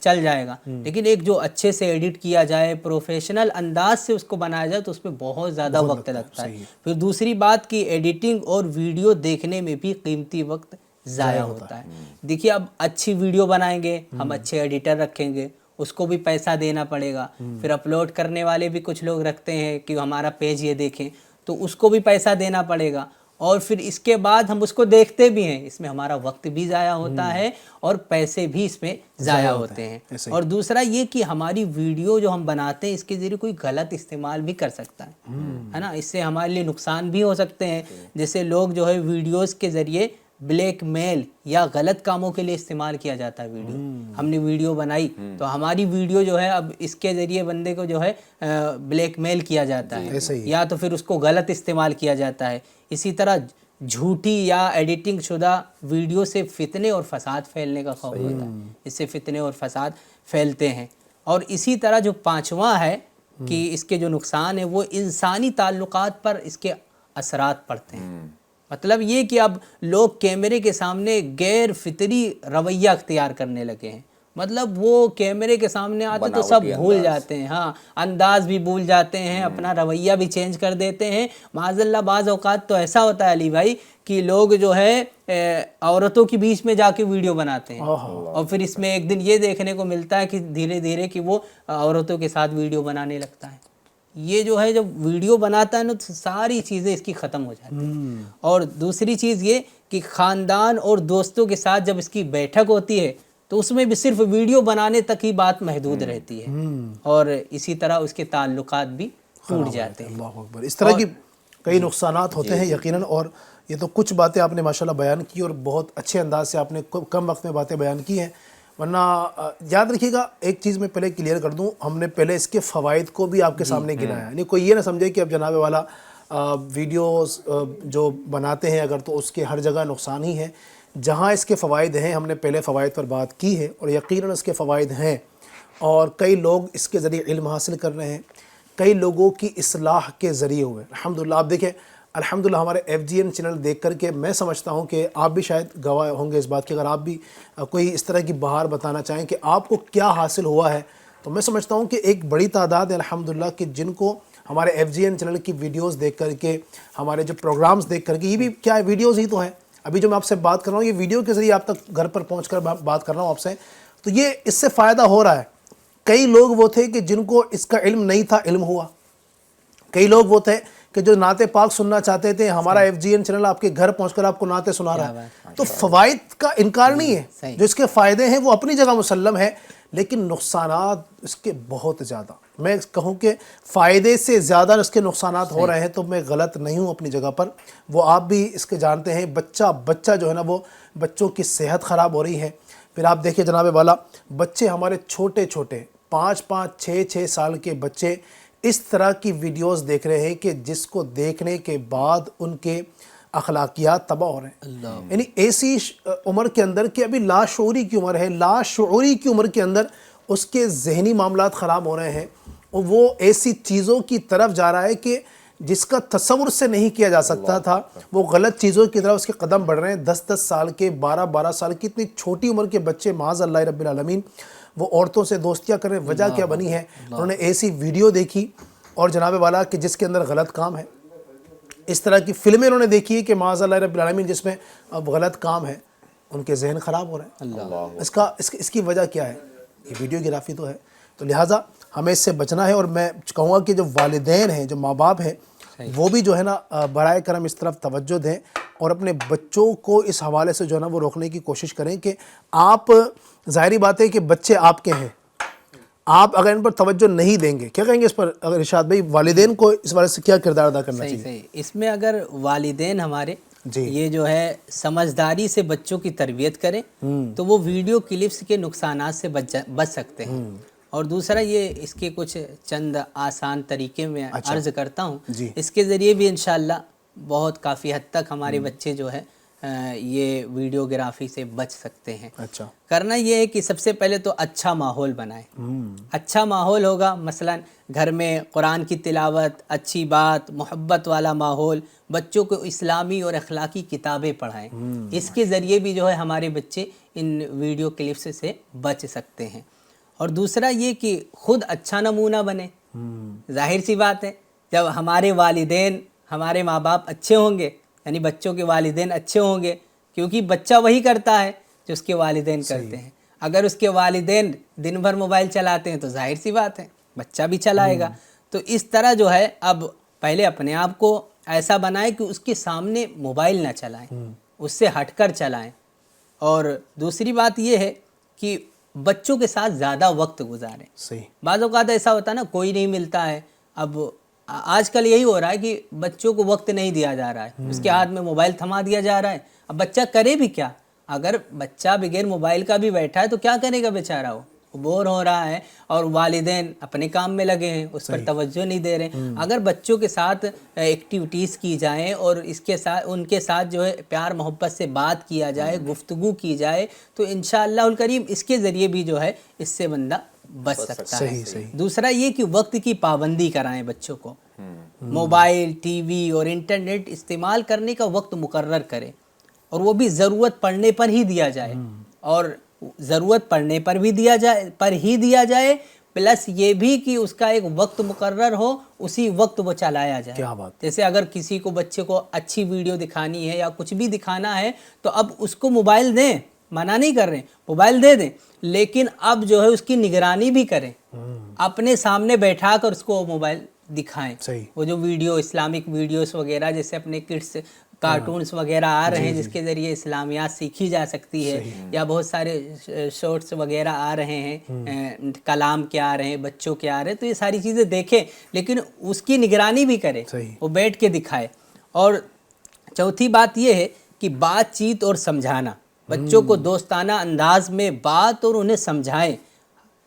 چل جائے گا، لیکن ایک جو اچھے سے ایڈٹ کیا جائے، پروفیشنل انداز سے اس کو بنایا جائے تو اس میں بہت زیادہ وقت لگتا ہے۔ پھر دوسری بات کہ ایڈیٹنگ اور ویڈیو دیکھنے میں بھی قیمتی وقت ضائع ہوتا ہے۔ دیکھیے اب اچھی ویڈیو بنائیں گے، ہم اچھے ایڈیٹر رکھیں گے، اس کو بھی پیسہ دینا پڑے گا، پھر اپلوڈ کرنے والے بھی کچھ لوگ رکھتے ہیں کہ ہمارا پیج یہ دیکھیں، تو اس کو بھی پیسہ دینا پڑے گا، اور پھر اس کے بعد ہم اس کو دیکھتے بھی ہیں، اس میں ہمارا وقت بھی ضائع ہوتا ہے اور پیسے بھی اس میں ضائع ہوتے ہیں۔ اور دوسرا یہ کہ ہماری ویڈیو جو ہم بناتے ہیں اس کے ذریعے کوئی غلط استعمال بھی کر سکتا ہے نا، اس سے ہمارے لیے نقصان بھی ہو سکتے ہیں، جیسے لوگ جو ہے ویڈیوز کے ذریعے بلیک میل یا غلط کاموں کے لیے استعمال کیا جاتا ہے ویڈیو۔ ہم نے ویڈیو بنائی تو ہماری ویڈیو جو ہے اب اس کے ذریعے بندے کو جو ہے بلیک میل کیا جاتا ہے، یا تو پھر اس کو غلط استعمال کیا جاتا ہے۔ اسی طرح جھوٹی یا ایڈیٹنگ شدہ ویڈیو سے فتنے اور فساد پھیلنے کا خوف ہوتا ہے، اس سے فتنے اور فساد پھیلتے ہیں۔ اور اسی طرح جو پانچواں ہے کہ اس کے جو نقصان ہے وہ انسانی تعلقات پر اس کے اثرات پڑتے ہیں۔ مطلب یہ کہ اب لوگ کیمرے کے سامنے غیر فطری رویہ اختیار کرنے لگے ہیں، مطلب وہ کیمرے کے سامنے آتے تو سب بھول جاتے ہیں، ہاں انداز بھی بھول جاتے ہیں، اپنا رویہ بھی چینج کر دیتے ہیں۔ معاذ اللہ بعض اوقات تو ایسا ہوتا ہے علی بھائی کہ لوگ جو ہے عورتوں کے بیچ میں جا کے ویڈیو بناتے ہیں، اور پھر اس میں ایک دن یہ دیکھنے کو ملتا ہے کہ دھیرے دھیرے کہ وہ عورتوں کے ساتھ ویڈیو بنانے لگتا ہے۔ یہ جو ہے جب ویڈیو بناتا ہے نا تو ساری چیزیں اس کی ختم ہو جاتی ہیں۔ اور دوسری چیز یہ کہ خاندان اور دوستوں کے ساتھ جب اس کی بیٹھک ہوتی ہے تو اس میں بھی صرف ویڈیو بنانے تک ہی بات محدود رہتی ہے، اور اسی طرح اس کے تعلقات بھی ٹوٹ جاتے ہیں۔ اللہ اکبر، اس طرح کی کئی نقصانات ہوتے ہیں یقیناً، اور یہ تو کچھ باتیں آپ نے ماشاءاللہ بیان کی، اور بہت اچھے انداز سے آپ نے کم وقت میں باتیں بیان کی ہیں۔ ورنہ یاد رکھیے گا ایک چیز میں پہلے کلیئر کر دوں، ہم نے پہلے اس کے فوائد کو بھی آپ کے سامنے گنایا، یعنی کوئی یہ نہ سمجھے کہ اب جناب والا ویڈیوز جو بناتے ہیں اگر تو اس کے ہر جگہ نقصان ہی ہے۔ جہاں اس کے فوائد ہیں ہم نے پہلے فوائد پر بات کی ہے، اور یقیناً اس کے فوائد ہیں، اور کئی لوگ اس کے ذریعے علم حاصل کر رہے ہیں، کئی لوگوں کی اصلاح کے ذریعے ہوئے الحمدللہ۔ آپ دیکھیں الحمدللہ ہمارے FGN چینل دیکھ کر کے میں سمجھتا ہوں کہ آپ بھی شاید گواہ ہوں گے اس بات کی، اگر آپ بھی کوئی اس طرح کی بہار بتانا چاہیں کہ آپ کو کیا حاصل ہوا ہے، تو میں سمجھتا ہوں کہ ایک بڑی تعداد ہے الحمدللہ کہ جن کو ہمارے FGN چینل کی ویڈیوز دیکھ کر کے، ہمارے جو پروگرامز دیکھ کر کے، یہ بھی کیا ہے ویڈیوز ہی تو ہیں، ابھی جو میں آپ سے بات کر رہا ہوں یہ ویڈیو کے ذریعے آپ تک گھر پر پہنچ کر بات کر رہا ہوں آپ سے، تو یہ اس سے فائدہ ہو رہا ہے۔ کئی لوگ وہ تھے کہ جن کو اس کا علم نہیں تھا، علم ہوا۔ کئی لوگ وہ تھے کہ جو نعت پاک سننا چاہتے تھے، ہمارا FGN چینل آپ کے گھر پہنچ کر آپ کو نعتیں سنا رہا ہے، تو فوائد کا انکار نہیں ہے، جو اس کے فائدے ہیں وہ اپنی جگہ مسلم ہے، لیکن نقصانات اس کے بہت زیادہ، میں کہوں کہ فائدے سے زیادہ اس کے نقصانات ہو رہے ہیں، تو میں غلط نہیں ہوں اپنی جگہ پر، وہ آپ بھی اس کے جانتے ہیں۔ بچہ جو ہے نا وہ بچوں کی صحت خراب ہو رہی ہے۔ پھر آپ دیکھیں جناب والا، بچے ہمارے چھوٹے 5-6 سال کے بچے اس طرح کی ویڈیوز دیکھ رہے ہیں کہ جس کو دیکھنے کے بعد ان کے اخلاقیات تباہ ہو رہے ہیں، یعنی ایسی عمر کے اندر کہ ابھی لاشعوری کی عمر ہے، لاشعوری کی عمر کے اندر اس کے ذہنی معاملات خراب ہو رہے ہیں اور وہ ایسی چیزوں کی طرف جا رہا ہے کہ جس کا تصور سے نہیں کیا جا سکتا تھا. وہ غلط چیزوں کی طرف اس کے قدم بڑھ رہے ہیں. 10 سال کے 12 سال کی اتنی چھوٹی عمر کے بچے معاذ اللہ رب العالمین وہ عورتوں سے دوستیاں کر رہے ہیں. وجہ کیا بنی ہے؟ انہوں نے ایسی ویڈیو دیکھی اور جناب والا کہ جس کے اندر غلط کام ہے. اس طرح کی فلمیں انہوں نے دیکھی ہے کہ معاذ اللہ رب العالمین جس میں اب غلط کام ہے. ان کے ذہن خراب ہو رہے ہیں. اس کی وجہ کیا ہے؟ یہ ویڈیو گرافی تو ہے. تو لہٰذا ہمیں اس سے بچنا ہے. اور میں کہوں گا کہ جو والدین ہیں, جو ماں باپ ہیں, وہ بھی جو ہے نا برائے کرم اس طرف توجہ دیں اور اپنے بچوں کو اس حوالے سے جو ہے نا وہ روکنے کی کوشش کریں کہ آپ, ظاہری بات ہے کہ بچے آپ کے ہیں, آپ اگر ان پر توجہ نہیں دیں گے, کیا کہیں گے اس پر اگر ارشاد بھائی, والدین کو اس بارے سے کیا کردار ادا کرنا چاہیے؟ صحیح. اس میں اگر والدین ہمارے یہ جو ہے سمجھداری سے بچوں کی تربیت کریں تو وہ ویڈیو کلپس کے نقصانات سے بچ سکتے ہیں. اور دوسرا یہ اس کے کچھ چند آسان طریقے میں عرض کرتا ہوں, اس کے ذریعے بھی انشاءاللہ بہت کافی حد تک ہمارے بچے جو ہے یہ ویڈیو گرافی سے بچ سکتے ہیں. کرنا یہ ہے کہ سب سے پہلے تو اچھا ماحول بنائیں. اچھا ماحول ہوگا, مثلا گھر میں قرآن کی تلاوت, اچھی بات, محبت والا ماحول, بچوں کو اسلامی اور اخلاقی کتابیں پڑھائیں. اس کے ذریعے بھی جو ہے ہمارے بچے ان ویڈیو کلپس سے بچ سکتے ہیں. اور دوسرا یہ کہ خود اچھا نمونہ بنے. ظاہر سی بات ہے, جب ہمارے والدین, ہمارے ماں باپ اچھے ہوں گے, یعنی بچوں کے والدین اچھے ہوں گے, کیونکہ بچہ وہی کرتا ہے جو اس کے والدین کرتے ہیں. اگر اس کے والدین دن بھر موبائل چلاتے ہیں تو ظاہر سی بات ہے بچہ بھی چلائے گا. تو اس طرح جو ہے اب پہلے اپنے آپ کو ایسا بنائیں کہ اس کے سامنے موبائل نہ چلائیں, اس سے ہٹ کر چلائیں. اور دوسری بات یہ ہے کہ بچوں کے ساتھ زیادہ وقت گزاریں. صحیح. بعض اوقات ایسا ہوتا ہے نا, کوئی نہیں ملتا ہے. اب آج کل یہی ہو رہا ہے کہ بچوں کو وقت نہیں دیا جا رہا ہے, اس کے ہاتھ میں موبائل تھما دیا جا رہا ہے. اب بچہ کرے بھی کیا؟ اگر بچہ بغیر موبائل کا بھی بیٹھا ہے تو کیا کرے گا بیچارہ, وہ بور ہو رہا ہے اور والدین اپنے کام میں لگے ہیں, اس پر توجہ نہیں دے رہے ہیں. اگر بچوں کے ساتھ ایکٹیویٹیز کی جائیں اور اس کے ساتھ ان کے ساتھ جو ہے پیار محبت سے بات کیا جائے, گفتگو کی جائے, تو انشاءاللہ الکریم اس کے ذریعے بھی جو ہے اس سے بندہ بچ سکتا ہے. دوسرا یہ کہ وقت کی پابندی کرائیں بچوں کو. موبائل, ٹی وی اور انٹرنیٹ استعمال کرنے کا وقت مقرر کریں, اور وہ بھی ضرورت پڑنے پر ہی دیا جائے. اور ضرورت پڑنے پر بھی دیا جائے پلس یہ بھی کہ اس کا ایک وقت مقرر ہو, اسی وقت وہ چلایا جائے. کیا بات. جیسے اگر کسی کو بچے کو اچھی ویڈیو دکھانی ہے یا کچھ بھی دکھانا ہے تو اب اس کو موبائل دیں, منع نہیں کر رہے ہیں, موبائل دے دیں, لیکن اب جو ہے اس کی نگرانی بھی کریں. اپنے سامنے بیٹھا کر اس کو موبائل دکھائیں. وہ جو ویڈیو, اسلامک ویڈیوز وغیرہ, جیسے اپنے کڈس کارٹونز وغیرہ آ رہے ہیں جس کے ذریعے اسلامیات سیکھی جا سکتی ہے, یا بہت سارے شارٹس وغیرہ آ رہے ہیں, کلام کے آ رہے ہیں, بچوں کے آ رہے ہیں, تو یہ ساری چیزیں دیکھیں لیکن اس کی نگرانی بھی کرے, وہ بیٹھ کے دکھائے. اور چوتھی بات یہ ہے کہ بات چیت اور سمجھانا, بچوں کو دوستانہ انداز میں بات اور انہیں سمجھائیں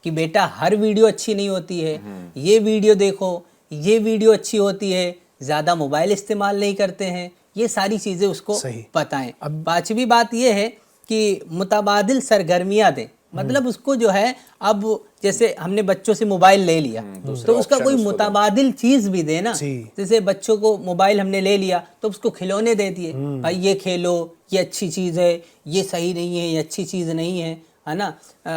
کہ بیٹا ہر ویڈیو اچھی نہیں ہوتی ہے, یہ ویڈیو دیکھو, یہ ویڈیو اچھی ہوتی ہے, زیادہ موبائل استعمال نہیں کرتے ہیں, یہ ساری چیزیں اس کو بتائیں. پانچویں بات یہ ہے کہ متبادل سرگرمیاں دیں. مطلب اس کو جو ہے, اب جیسے ہم نے بچوں سے موبائل لے لیا تو اس کا کوئی متبادل چیز بھی دے نا. جیسے بچوں کو موبائل ہم نے لے لیا تو اس کو کھلونے دے دیے, بھائی یہ کھیلو, یہ اچھی چیز ہے, یہ صحیح نہیں ہے, یہ اچھی چیز نہیں ہے, ہے نا.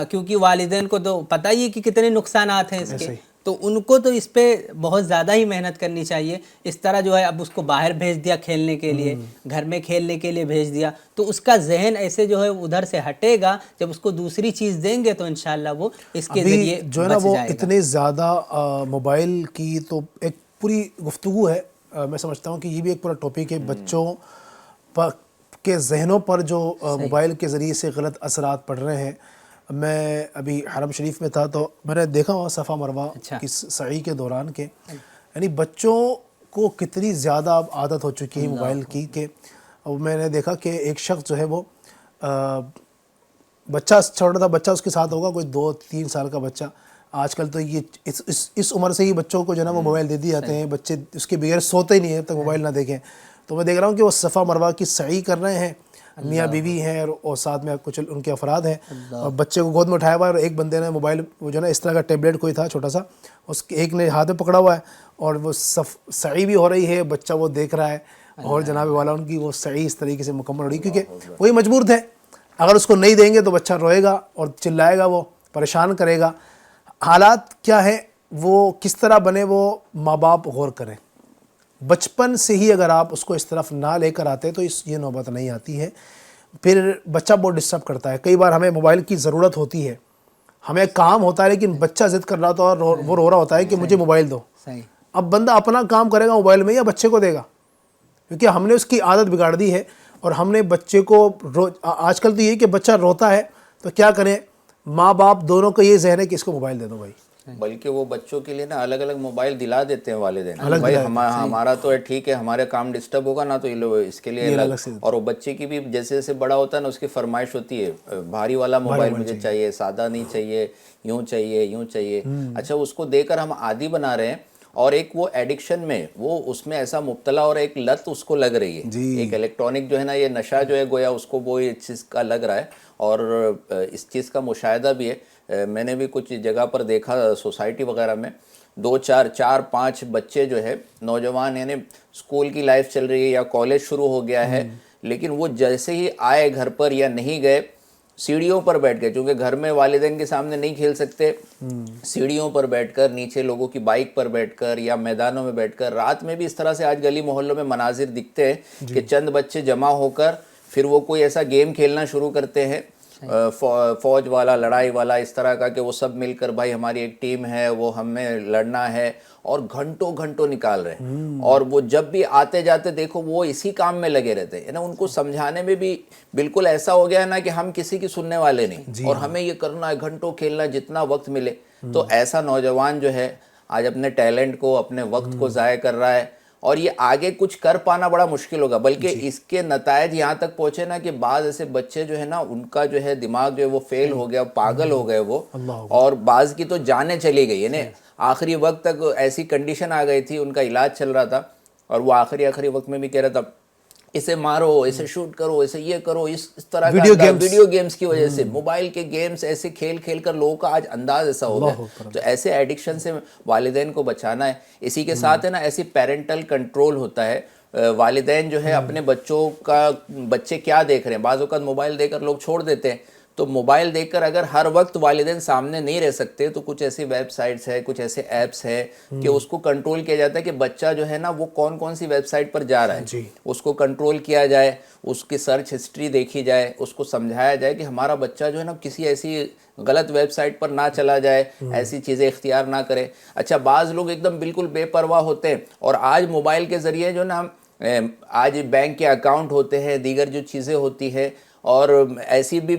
کیونکہ والدین کو تو پتہ ہی ہے کہ کتنے نقصانات ہیں اس کے, تو ان کو تو اس پہ بہت زیادہ ہی محنت کرنی چاہیے. اس طرح جو ہے اب اس کو باہر بھیج دیا کھیلنے کے لیے, گھر میں کھیلنے کے لیے بھیج دیا, تو اس کا ذہن ایسے جو ہے ادھر سے ہٹے گا. جب اس کو دوسری چیز دیں گے تو انشاءاللہ وہ اس کے ذریعے جو ہے نا وہ اتنے زیادہ موبائل کی تو ایک پوری گفتگو ہے. میں سمجھتا ہوں کہ یہ بھی ایک پورا ٹاپک ہے, بچوں کے ذہنوں پر جو موبائل کے ذریعے سے غلط اثرات پڑ رہے ہیں. میں ابھی حرم شریف میں تھا تو میں نے دیکھا وہاں صفا مروہ کی سعی کے دوران کے, یعنی بچوں کو کتنی زیادہ اب عادت ہو چکی ہے موبائل کی کہ میں نے دیکھا کہ ایک شخص جو ہے وہ بچہ چھوٹا تھا, بچہ اس کے ساتھ ہوگا کوئی 2-3 سال کا بچہ. آج کل تو یہ اس عمر سے ہی بچوں کو جو ہے نا وہ موبائل دے دیے جاتے ہیں, بچے اس کے بغیر سوتے ہی نہیں ہیں تک موبائل نہ دیکھیں. تو میں دیکھ رہا ہوں کہ وہ صفا مروہ کی سعی کر رہے ہیں, میاں بیوی ہیں اور ساتھ میں کچھ ان کے افراد ہیں, اور بچے کو گود میں اٹھایا ہوا ہے, اور ایک بندے نے موبائل وہ جو نا اس طرح کا ٹیبلیٹ کوئی تھا چھوٹا سا, اس کے ایک نے ہاتھ میں پکڑا ہوا ہے, اور وہ سعی بھی ہو رہی ہے, بچہ وہ دیکھ رہا ہے, اور جناب والا ان کی وہ سعی اس طریقے سے مکمل ہو رہی ہے, کیونکہ وہی مجبور تھے. اگر اس کو نہیں دیں گے تو بچہ روئے گا اور چلائے گا, وہ پریشان کرے گا. حالات کیا ہے, وہ کس طرح بنے, وہ ماں باپ غور کریں. بچپن سے ہی اگر آپ اس کو اس طرف نہ لے کر آتے تو یہ نوبت نہیں آتی ہے. پھر بچہ بہت ڈسٹرب کرتا ہے. کئی بار ہمیں موبائل کی ضرورت ہوتی ہے, ہمیں کام ہوتا ہے, لیکن بچہ ضد کر رہا ہوتا ہے اور وہ رو رہا ہوتا ہے کہ مجھے موبائل دو. صحیح. اب بندہ اپنا کام کرے گا موبائل میں یا بچے کو دے گا, کیونکہ ہم نے اس کی عادت بگاڑ دی ہے. اور ہم نے بچے کو آج کل تو یہ کہ بچہ روتا ہے تو کیا کریں, ماں باپ دونوں کا یہ ذہن ہے کہ اس کو موبائل دے دو بھائی. بلکہ وہ بچوں کے لیے نا الگ الگ موبائل دلا دیتے ہیں والدین. بھائی ہمارا تو ہے ٹھیک ہے, ہمارے کام ڈسٹرب ہوگا نا تو اس کے لیے الگ. اور وہ بچے کی بھی جیسے جیسے بڑا ہوتا ہے نا اس کی فرمائش ہوتی ہے, بھاری والا موبائل مجھے چاہیے, سادہ نہیں چاہیے, یوں چاہیے یوں چاہیے. اچھا اس کو دے کر ہم عادی بنا رہے ہیں, اور ایک وہ ایڈکشن میں وہ اس میں ایسا مبتلا, اور ایک لت اس کو لگ رہی ہے. ایک الیکٹرانک جو ہے نا یہ نشہ جو ہے گویا اس کو وہ اس چیز کا لگ رہا ہے. اور اس چیز کا مشاہدہ بھی ہے, میں نے بھی کچھ جگہ پر دیکھا سوسائٹی وغیرہ میں, 2-4-5 بچے جو ہے نوجوان, یعنی اسکول کی لائف چل رہی ہے یا کالج شروع ہو گیا ہے, لیکن وہ جیسے ہی آئے گھر پر یا نہیں گئے, سیڑھیوں پر بیٹھ گئے, چونکہ گھر میں والدین کے سامنے نہیں کھیل سکتے, سیڑھیوں پر بیٹھ کر, نیچے لوگوں کی بائک پر بیٹھ کر یا میدانوں میں بیٹھ کر. رات میں بھی اس طرح سے آج گلی محلوں میں مناظر دکھتے ہیں کہ چند بچے جمع ہو کر پھر وہ کوئی ایسا گیم کھیلنا شروع کرتے ہیں, فوج والا, لڑائی والا, اس طرح کا, کہ وہ سب مل کر بھائی ہماری ایک ٹیم ہے, وہ ہمیں لڑنا ہے, اور گھنٹوں گھنٹوں نکال رہے ہیں. اور وہ جب بھی آتے جاتے دیکھو وہ اسی کام میں لگے رہتے ہیں نا. ان کو سمجھانے میں بھی بالکل ایسا ہو گیا ہے نا کہ ہم کسی کی سننے والے نہیں, اور ہمیں یہ کرنا ہے, گھنٹوں کھیلنا ہے جتنا وقت ملے. تو ایسا نوجوان جو ہے آج اپنے ٹیلنٹ کو, اپنے وقت کو ضائع کر رہا ہے, اور یہ آگے کچھ کر پانا بڑا مشکل ہوگا. بلکہ اس کے نتائج یہاں تک پہنچے نا کہ بعض ایسے بچے جو ہے نا ان کا جو ہے دماغ جو ہے وہ فیل ہو گیا, پاگل ہو گئے وہ, اور بعض کی تو جانیں چلی گئی. یعنی آخری وقت تک ایسی کنڈیشن آ گئی تھی, ان کا علاج چل رہا تھا, اور وہ آخری وقت میں بھی کہہ رہا تھا اسے مارو, اسے شوٹ کرو, اسے یہ کرو, اس طرح کا ویڈیو گیمز کی وجہ سے, موبائل کے گیمز ایسے کھیل کھیل کر لوگوں کا آج انداز ایسا ہو گیا. تو ایسے ایڈکشن سے والدین کو بچانا ہے. اسی کے ساتھ ہے نا ایسی پیرنٹل کنٹرول ہوتا ہے, والدین جو ہے اپنے بچوں کا, بچے کیا دیکھ رہے ہیں, بعض اوقات موبائل دے کر لوگ چھوڑ دیتے ہیں. تو موبائل دیکھ کر اگر ہر وقت والدین سامنے نہیں رہ سکتے تو کچھ ایسی ویب سائٹس ہے, کچھ ایسے ایپس ہے کہ اس کو کنٹرول کیا جاتا ہے کہ بچہ جو ہے نا وہ کون کون سی ویب سائٹ پر جا رہا ہے, اس کو کنٹرول کیا جائے, اس کی سرچ ہسٹری دیکھی جائے, اس کو سمجھایا جائے کہ ہمارا بچہ جو ہے نا کسی ایسی غلط ویب سائٹ پر نہ چلا جائے, ایسی چیزیں اختیار نہ کرے. اچھا بعض لوگ ایک دم بالکل بے پرواہ ہوتے ہیں, اور آج موبائل کے ذریعے جو نا آج بینک کے اکاؤنٹ ہوتے ہیں, دیگر جو چیزیں ہوتی ہے, اور ایسی بھی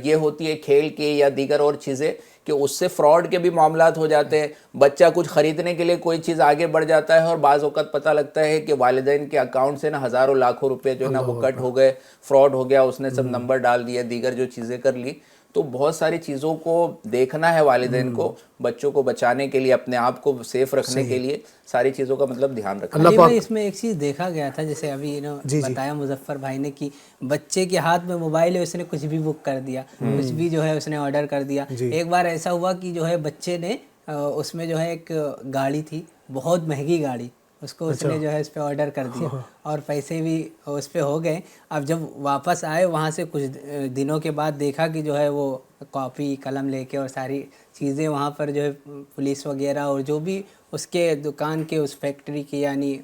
یہ ہوتی ہے کھیل کے یا دیگر اور چیزیں کہ اس سے فراڈ کے بھی معاملات ہو جاتے ہیں. بچہ کچھ خریدنے کے لیے کوئی چیز آگے بڑھ جاتا ہے, اور بعض اوقات پتہ لگتا ہے کہ والدین کے اکاؤنٹ سے نا ہزاروں لاکھوں روپے جو ہے نا وہ کٹ ہو گئے, فراڈ ہو گیا, اس نے سب نمبر ڈال دیے, دیگر جو چیزیں کر لی. تو بہت ساری چیزوں کو دیکھنا ہے والدین کو, بچوں کو بچانے کے لیے, اپنے آپ کو سیف رکھنے کے لیے ساری چیزوں کا مطلب دھیان رکھنا. علی بھائی اس میں ایک چیز دیکھا گیا تھا, جیسے ابھی بتایا مظفر بھائی نے کہ بچے کے ہاتھ میں موبائل ہے, اس نے کچھ بھی بک کر دیا, کچھ بھی جو ہے اس نے آرڈر کر دیا. ایک بار ایسا ہوا کہ جو ہے بچے نے اس میں جو ہے ایک گاڑی تھی, بہت مہنگی گاڑی, اس کو اس نے جو ہے اس پہ آرڈر کر دیا, اور پیسے بھی اس پہ ہو گئے. اب جب واپس آئے وہاں سے کچھ دنوں کے بعد دیکھا کہ جو ہے وہ کاپی قلم لے کے اور ساری چیزیں وہاں پر جو ہے پولیس وغیرہ اور جو بھی اس کے دکان کے, اس فیکٹری کے, یعنی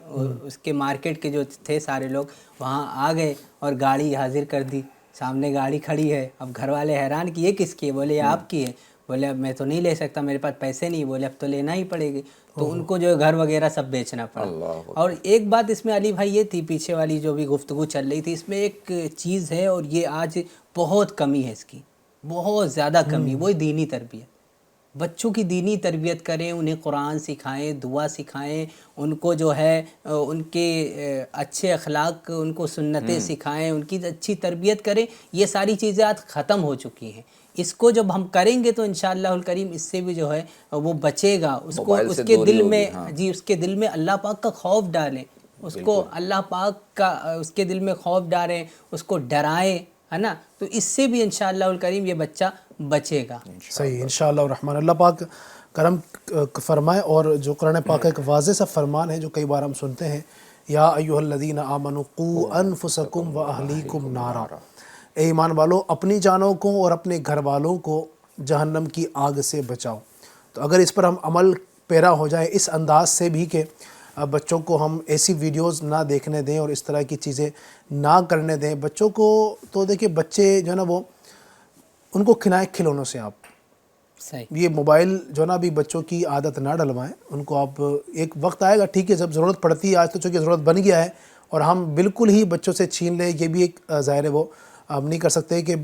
اس کے مارکیٹ کے جو تھے سارے لوگ وہاں آ گئے, اور گاڑی حاضر کر دی. سامنے گاڑی کھڑی ہے, اب گھر والے حیران کہ یہ کس کی ہے, بولے یہ آپ کی ہے. بولے اب میں تو نہیں لے سکتا, میرے پاس پیسے نہیں. بولے اب تو لینا ہی پڑے گی. تو ان کو جو ہے گھر وغیرہ سب بیچنا پڑا. اور ایک بات اس میں علی بھائی یہ تھی, پیچھے والی جو بھی گفتگو چل رہی تھی, اس میں ایک چیز ہے اور یہ آج بہت کمی ہے اس کی, بہت زیادہ کمی, وہی دینی تربیت. بچوں کی دینی تربیت کریں, انہیں قرآن سکھائیں, دعا سکھائیں, ان کو جو ہے ان کے اچھے اخلاق, ان کو سنتیں سکھائیں, ان کی اچھی تربیت کریں. یہ ساری چیزیں آج ختم ہو چکی ہیں. اس کو جب ہم کریں گے تو انشاءاللہ الکریم اس سے بھی جو ہے وہ بچے گا. اس کو اس کے دل میں اس کے دل میں اللہ پاک کا خوف ڈالیں, اس کو اللہ پاک کا اس کے دل میں خوف ڈالیں، اس کو ڈرائیں، ہے نا، تو اس سے بھی انشاءاللہ الکریم یہ بچہ بچے گا. صحیح، انشاءاللہ الرحمن. اللہ پاک کرم فرمائے. اور جو قرآن پاک کا ایک واضح سا فرمان ہے جو کئی بار ہم سنتے ہیں، یا ایھا الذین آمنوا قوا انفسکم واہلیکم نارا، اے ایمان والو اپنی جانوں کو اور اپنے گھر والوں کو جہنم کی آگ سے بچاؤ. تو اگر اس پر ہم عمل پیرا ہو جائے اس انداز سے بھی کہ بچوں کو ہم ایسی ویڈیوز نہ دیکھنے دیں اور اس طرح کی چیزیں نہ کرنے دیں بچوں کو، تو دیکھیں بچے جو ہے نا وہ ان کو کھلائیں کھلونوں سے. آپ صحیح. یہ موبائل جو ہے نا ابھی بچوں کی عادت نہ ڈلوائیں ان کو. آپ ایک وقت آئے گا ٹھیک ہے جب ضرورت پڑتی ہے، آج تو چونکہ ضرورت بن گیا ہے اور ہم بالکل ہی بچوں سے چھین لیں یہ بھی ایک ظاہر ہے وہ ہم نہیں کر سکتے کہ،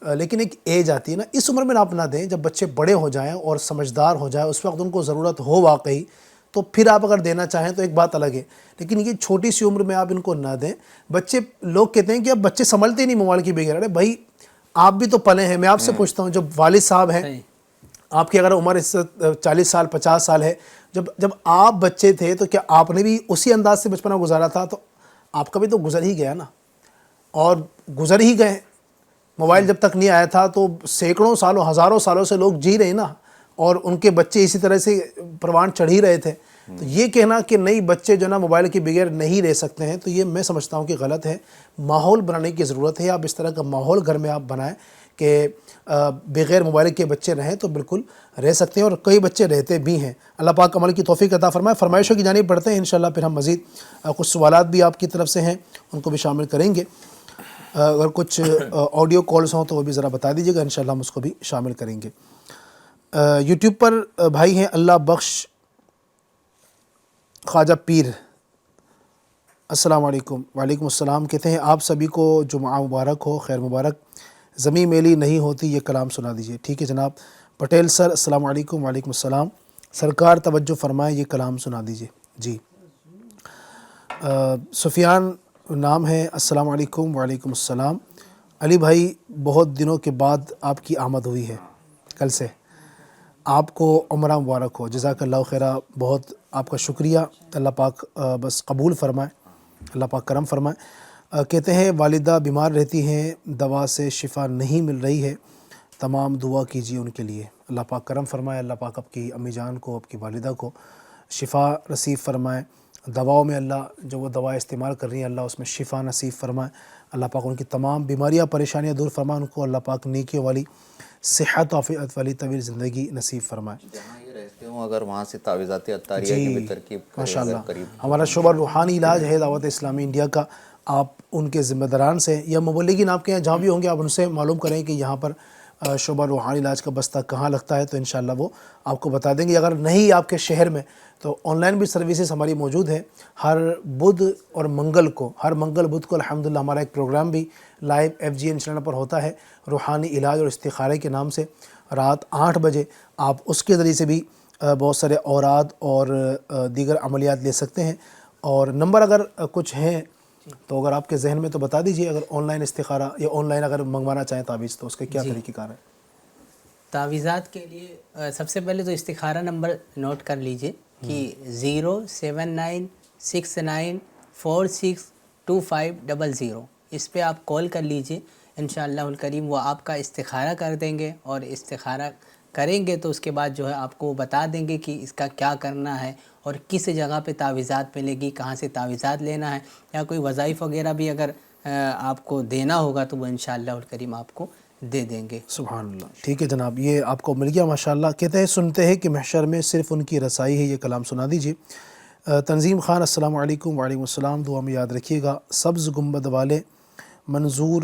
لیکن ایک ایج آتی ہے نا، اس عمر میں آپ نہ دیں. جب بچے بڑے ہو جائیں اور سمجھدار ہو جائیں اس وقت ان کو ضرورت ہو واقعی تو پھر آپ اگر دینا چاہیں تو ایک بات الگ ہے، لیکن یہ چھوٹی سی عمر میں آپ ان کو نہ دیں. بچے، لوگ کہتے ہیں کہ اب بچے سنبھلتے نہیں موبائل کی بغیر. ارے بھائی آپ بھی تو پلے ہیں. میں آپ سے پوچھتا ہوں، جب والد صاحب ہیں صحیح. آپ کی اگر عمر اس 40 سال 50 سال ہے، جب آپ بچے تھے تو کیا آپ نے بھی اسی انداز سے بچپنا گزارا تھا؟ تو آپ کا بھی تو گزر ہی گیا نا، اور گزر ہی گئے. موبائل جب تک نہیں آیا تھا تو سینکڑوں سالوں ہزاروں سالوں سے لوگ جی رہے نا، اور ان کے بچے اسی طرح سے پروان چڑھ ہی رہے تھے. تو یہ کہنا کہ نئی بچے جو نا موبائل کے بغیر نہیں رہ سکتے ہیں تو یہ میں سمجھتا ہوں کہ غلط ہے. ماحول بنانے کی ضرورت ہے. آپ اس طرح کا ماحول گھر میں آپ بنائیں کہ بغیر موبائل کے بچے رہیں تو بالکل رہ سکتے ہیں، اور کئی بچے رہتے بھی ہیں. اللہ پاک عمل کی توفیق عطا فرمائے. فرمائشوں کی جانب بڑھتے ہیں انشاءاللہ، پھر ہم مزید کچھ سوالات بھی آپ کی طرف سے ہیں ان کو بھی شامل کریں گے. اگر کچھ آڈیو کالز ہوں تو وہ بھی ذرا بتا دیجیے گا، انشاءاللہ ہم اس کو بھی شامل کریں گے. یوٹیوب پر بھائی ہیں اللہ بخش خواجہ پیر، السلام علیکم. وعلیکم السلام. کہتے ہیں آپ سبھی کو جمعہ مبارک ہو، خیر مبارک. زمین میلی نہیں ہوتی یہ کلام سنا دیجیے. ٹھیک ہے جناب. پٹیل سر السلام علیکم. وعلیکم السلام. سرکار توجہ فرمائیں یہ کلام سنا دیجیے. جی. سفیان نام ہے، السلام علیکم. وعلیکم السلام. علی بھائی بہت دنوں کے بعد آپ کی آمد ہوئی ہے کل سے. آپ کو عمرہ مبارک ہو. جزاک اللہ خیرہ. بہت آپ کا شکریہ. اللہ پاک بس قبول فرمائے، اللہ پاک کرم فرمائے. کہتے ہیں والدہ بیمار رہتی ہیں، دوا سے شفا نہیں مل رہی ہے، تمام دعا کیجیے ان کے لیے. اللہ پاک کرم فرمائے. اللہ پاک آپ کی امی جان کو، آپ کی والدہ کو شفا نصیب فرمائے. دواؤں میں اللہ جو وہ دوا استعمال کر رہی ہیں اللہ اس میں شفا نصیب فرمائے. اللہ پاک ان کی تمام بیماریاں پریشانیاں دور فرمائے. ان کو اللہ پاک نیکیوں والی صحت عافیت والی طویل زندگی نصیب فرمائے. جہاں یہ رہتے ہوں اگر وہاں سے تعویذات عطاریہ کی بھی ترکیب کریں ماشاء اگر اللہ. قریب. ہمارا شعبہ روحانی علاج ہے دعوت اسلامی انڈیا کا. آپ ان کے ذمہ داران سے یا مبلغین آپ کے یہاں جہاں بھی ہوں گے آپ ان سے معلوم کریں کہ یہاں پر شعبہ روحانی علاج کا بستہ کہاں لگتا ہے، تو انشاءاللہ وہ آپ کو بتا دیں گے. اگر نہیں آپ کے شہر میں تو آن لائن بھی سروسز ہماری موجود ہیں. ہر بدھ اور منگل کو، ہر منگل بدھ کو الحمدللہ ہمارا ایک پروگرام بھی لائیو FGN چینل پر ہوتا ہے روحانی علاج اور استخارے کے نام سے. رات 8 بجے آپ اس کے ذریعے سے بھی بہت سارے اوراد اور دیگر عملیات لے سکتے ہیں. اور نمبر اگر کچھ ہیں تو اگر آپ کے ذہن میں تو بتا دیجئے. اگر آن لائن استخارہ یا آن لائن اگر منگوانا چاہیں تعویذ تو اس کے کیا طریقہ کار ہے؟ تعویذات کے لیے سب سے پہلے تو استخارہ نمبر نوٹ کر لیجئے کہ 07969462500. اس پہ آپ کال کر لیجئے. انشاءاللہ الکریم وہ آپ کا استخارہ کر دیں گے، اور استخارہ کریں گے تو اس کے بعد جو ہے آپ کو بتا دیں گے کہ اس کا کیا کرنا ہے اور کس جگہ پہ تعویذات ملے گی، کہاں سے تعویذات لینا ہے، یا کوئی وظائف وغیرہ بھی اگر آپ کو دینا ہوگا تو وہ انشاءاللہ الکریم آپ کو دے دیں گے. سبحان اللہ. ٹھیک ہے جناب، یہ آپ کو مل گیا ماشاءاللہ. کہتے ہیں سنتے ہیں کہ محشر میں صرف ان کی رسائی ہے، یہ کلام سنا دیجیے. تنظیم خان السلام علیکم. وعلیکم السلام. دعا میں یاد رکھیے گا. سبز گنبد والے منظور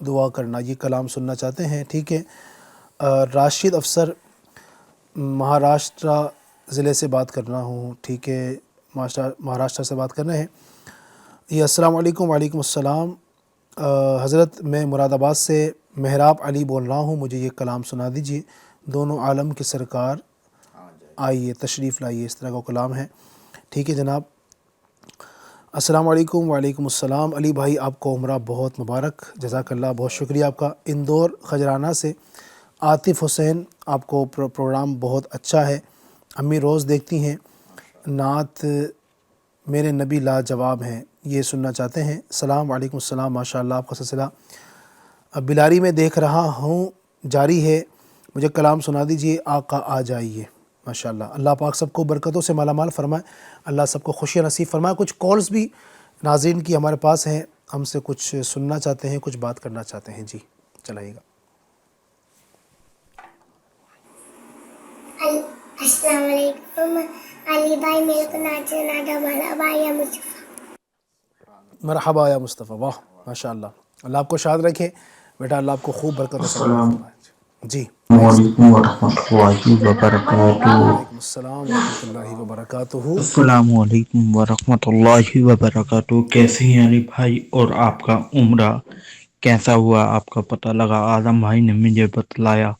دعا کرنا، یہ کلام سننا چاہتے ہیں. ٹھیک ہے. راشد افسر مہاراشٹرا ضلع سے بات کرنا ہوں. ٹھیک ہے، مہاراشٹرا سے بات کرنا ہے. یہ السلام علیکم. وعلیکم السلام. حضرت میں مراد آباد سے محراب علی بول رہا ہوں. مجھے یہ کلام سنا دیجیے. دونوں عالم کی سرکار آئیے تشریف لائیے، اس طرح کا کلام ہے. ٹھیک ہے جناب. السلام علیکم. وعلیکم السلام. علی بھائی آپ کو عمرہ بہت مبارک. جزاک اللہ. بہت شکریہ آپ کا. اندور خجرانہ سے عاطف حسین، آپ کو پروگرام بہت اچھا ہے. امی روز دیکھتی ہیں. نعت میرے نبی لاجواب ہیں، یہ سننا چاہتے ہیں۔ السلام علیکم۔ السلام، ماشاء اللہ آپ کا سلسلہ اب بلاری میں دیکھ رہا ہوں جاری ہے، مجھے کلام سنا دیجئے، آقا آ جائیے۔ ماشاء اللہ، اللہ پاک سب کو برکتوں سے مالا مال فرمائے، اللہ سب کو خوشیاں نصیب فرمائے۔ کچھ کالز بھی ناظرین کی ہمارے پاس ہیں، ہم سے کچھ سننا چاہتے ہیں، کچھ بات کرنا چاہتے ہیں، جی چلائیے گا۔ السلام علیکم علی بھائی، میرے کو ناچ سنا دو، ہمارا بھائی ہے مصطفیٰ۔ مرحبا یا مصطفیٰ، واہ ماشاء اللہ، اللہ آپ کو شاد رکھے بیٹا، اللہ آپ کو خوب برکتوں سے مالا فرمائے۔ جی السلام علیکم ورحمۃ اللہ وبرکاتہ۔ وعلیکم السلام ورحمۃ اللہ وبرکاتہ۔ السلام علیکم ورحمۃ اللہ وبرکاتہ۔ کیسے ہیں علی بھائی، اور آپ کا عمرہ کیسا ہوا؟ آپ کا پتہ لگا، اعظم بھائی نے مجھے بتلایا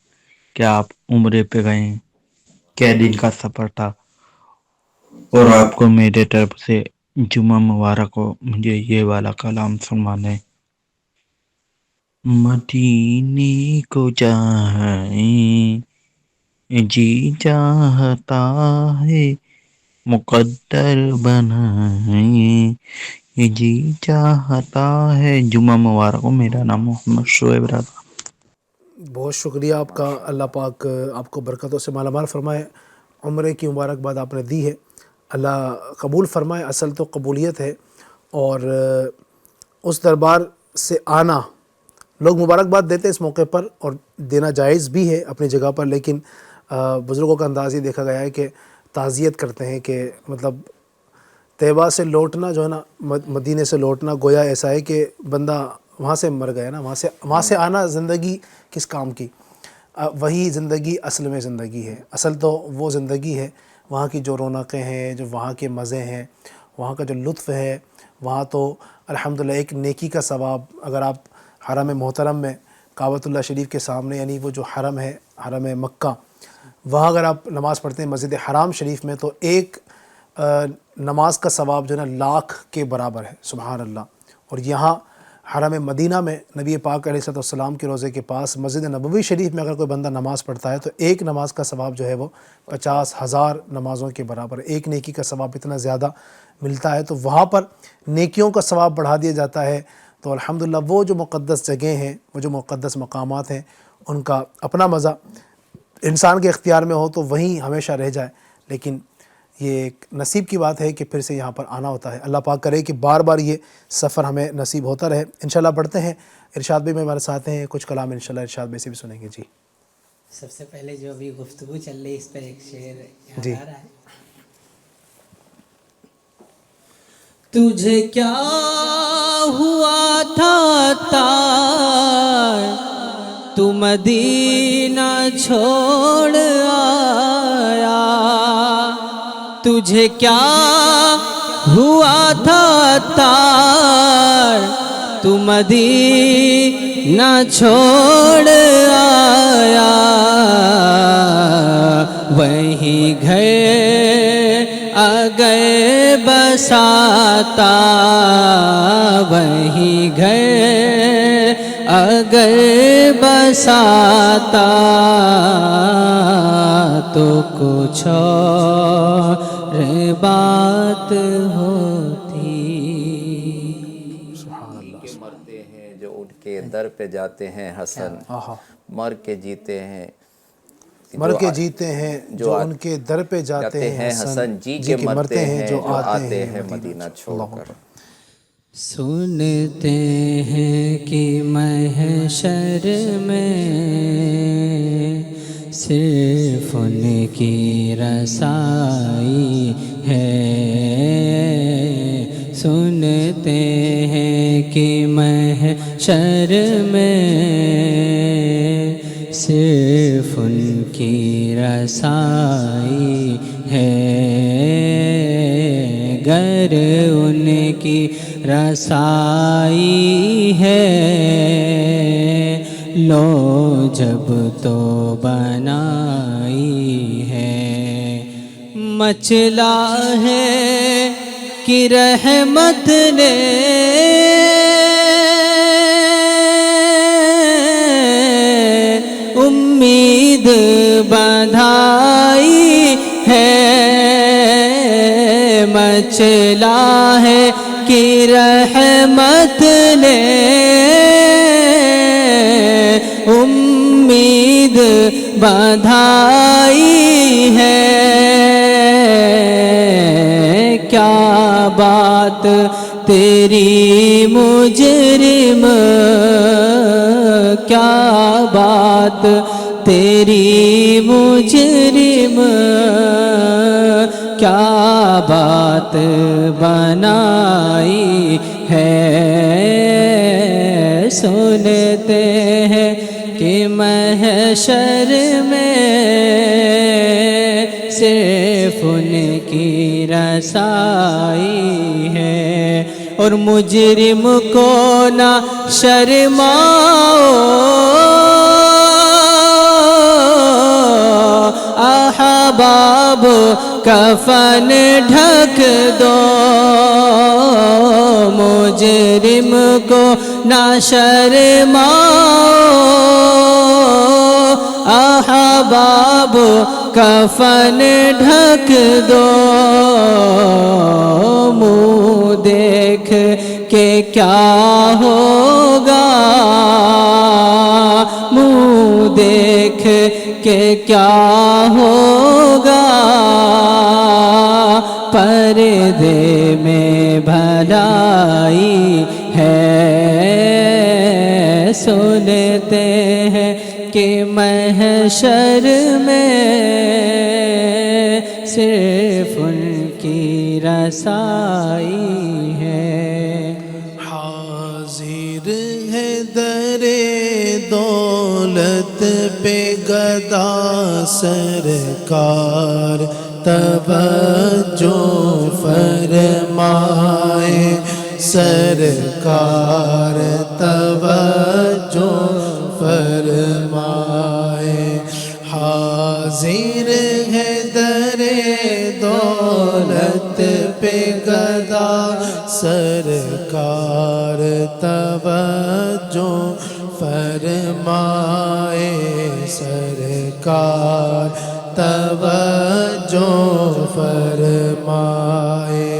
کہ آپ عمرے پہ گئے ہیں، کیا دن کا سفر تھا، اور آپ کو میرے طرف سے جمعہ مبارک ہو۔ مجھے یہ والا کلام سنوانے۔ مدینے کو جائیں جی چاہتا ہے، مقدر بنائیں یہ جی چاہتا ہے۔ جمعہ مبارک ہو۔ میرا نام محمد شعیب رضا۔ بہت شکریہ آپ کا، اللہ پاک آپ کو برکتوں سے مالا مال فرمائے۔ عمرے کی مبارکباد آپ نے دی ہے، اللہ قبول فرمائے۔ اصل تو قبولیت ہے، اور اس دربار سے آنا، لوگ مبارکباد دیتے اس موقع پر، اور دینا جائز بھی ہے اپنی جگہ پر، لیکن بزرگوں کا انداز یہ دیکھا گیا ہے کہ تعزیت کرتے ہیں کہ مطلب طیبہ سے لوٹنا جو ہے نا، مدینے سے لوٹنا گویا ایسا ہے کہ بندہ وہاں سے مر گیا نا، وہاں سے آنا زندگی کس کام کی؟ وہی زندگی اصل میں زندگی ہے، اصل تو وہ زندگی ہے، وہاں کی جو رونقیں ہیں، جو وہاں کے مزے ہیں، وہاں کا جو لطف ہے، وہاں تو الحمدللہ ایک نیکی کا ثواب۔ اگر آپ حرم محترم میں کعبۃ اللہ شریف کے سامنے، یعنی وہ جو حرم ہے، حرم مکہ، وہاں اگر آپ نماز پڑھتے ہیں مسجد حرام شریف میں، تو ایک نماز کا ثواب جو ہے نا لاکھ کے برابر ہے، سبحان اللہ۔ اور یہاں حرم مدینہ میں نبی پاک علیہ السلام کے روضے کے پاس مسجد نبوی شریف میں اگر کوئی بندہ نماز پڑھتا ہے تو ایک نماز کا ثواب جو ہے وہ 50,000 نمازوں کے برابر ہے۔ ایک نیکی کا ثواب اتنا زیادہ ملتا ہے، تو وہاں پر نیکیوں کا ثواب بڑھا دیا جاتا ہے۔ تو الحمدللہ وہ جو مقدس جگہیں ہیں، وہ جو مقدس مقامات ہیں، ان کا اپنا مزہ انسان کے اختیار میں ہو تو وہیں ہمیشہ رہ جائے، لیکن یہ ایک نصیب کی بات ہے کہ پھر سے یہاں پر آنا ہوتا ہے۔ اللہ پاک کرے کہ بار بار یہ سفر ہمیں نصیب ہوتا رہے۔ انشاءاللہ بڑھتے ہیں، ارشاد بھائی میں ہمارے ساتھ ہیں، کچھ کلام انشاءاللہ ارشاد بھائی سے بھی سنیں گے۔ جی سب سے پہلے جو ابھی گفتگو چل رہی ہے اس پر ایک شعر یاد جی آ رہا ہے۔ تجھے کیا ہوا تھا تار، تو مدینہ چھوڑ آیا، تجھے کیا ہوا تھا تار، تو مدینہ چھوڑ آیا، وہیں گھر آ گئے بساتا، وہیں گھر آ گئے بساتا، تو کچھ اور بات ہوتی۔ کے مرتے ہیں جو ان کے در پہ جاتے ہیں حسن، مر کے جیتے ہیں مر کے جیتے ہیں جو ان کے در پہ جاتے ہیں حسن، جی کے مرتے ہیں جو آتے ہیں مدینہ چھوڑ کر۔ سنتے ہیں کہ محشر میں صرف ان کی رسائی ہے، سنتے ہیں کہ محشر میں صرف ان کی رسائی ہے، گر ان کی رسائی ہے، لو جب تو بنائی ہے، مچلا ہے کہ رحمت نے امید بندھائی ہے، مچلا ہے کہ رحمت نے امید بندھائی ہے. کیا بات تیری مجرم، کیا بات تیری مجرم، کیا بات بنائی ہے. سنتے ہیں کہ محشر میں صرف ان کی رسائی ہے. اور مجرم کو نہ شرماؤ، احباب کفن ڈھک دو. مجرم کو نہ شرماؤ، احباب کفن ڈھک دو. منہ دیکھ کے کیا ہوگا، منہ دیکھ کے کیا ہوگا، پردے میں بھلائی ہے. سنتے ہیں کہ محشر میں صرف ان کی رسائی ہے. حاضر ہے در دولت پہ گدا سرکار، توجہ فرمائے سرکار، توجہ فرمائے. حاضر ہے در دولت پہ گدا سرکار، توجہ فرمائے سرکار، توجہ فرمائے.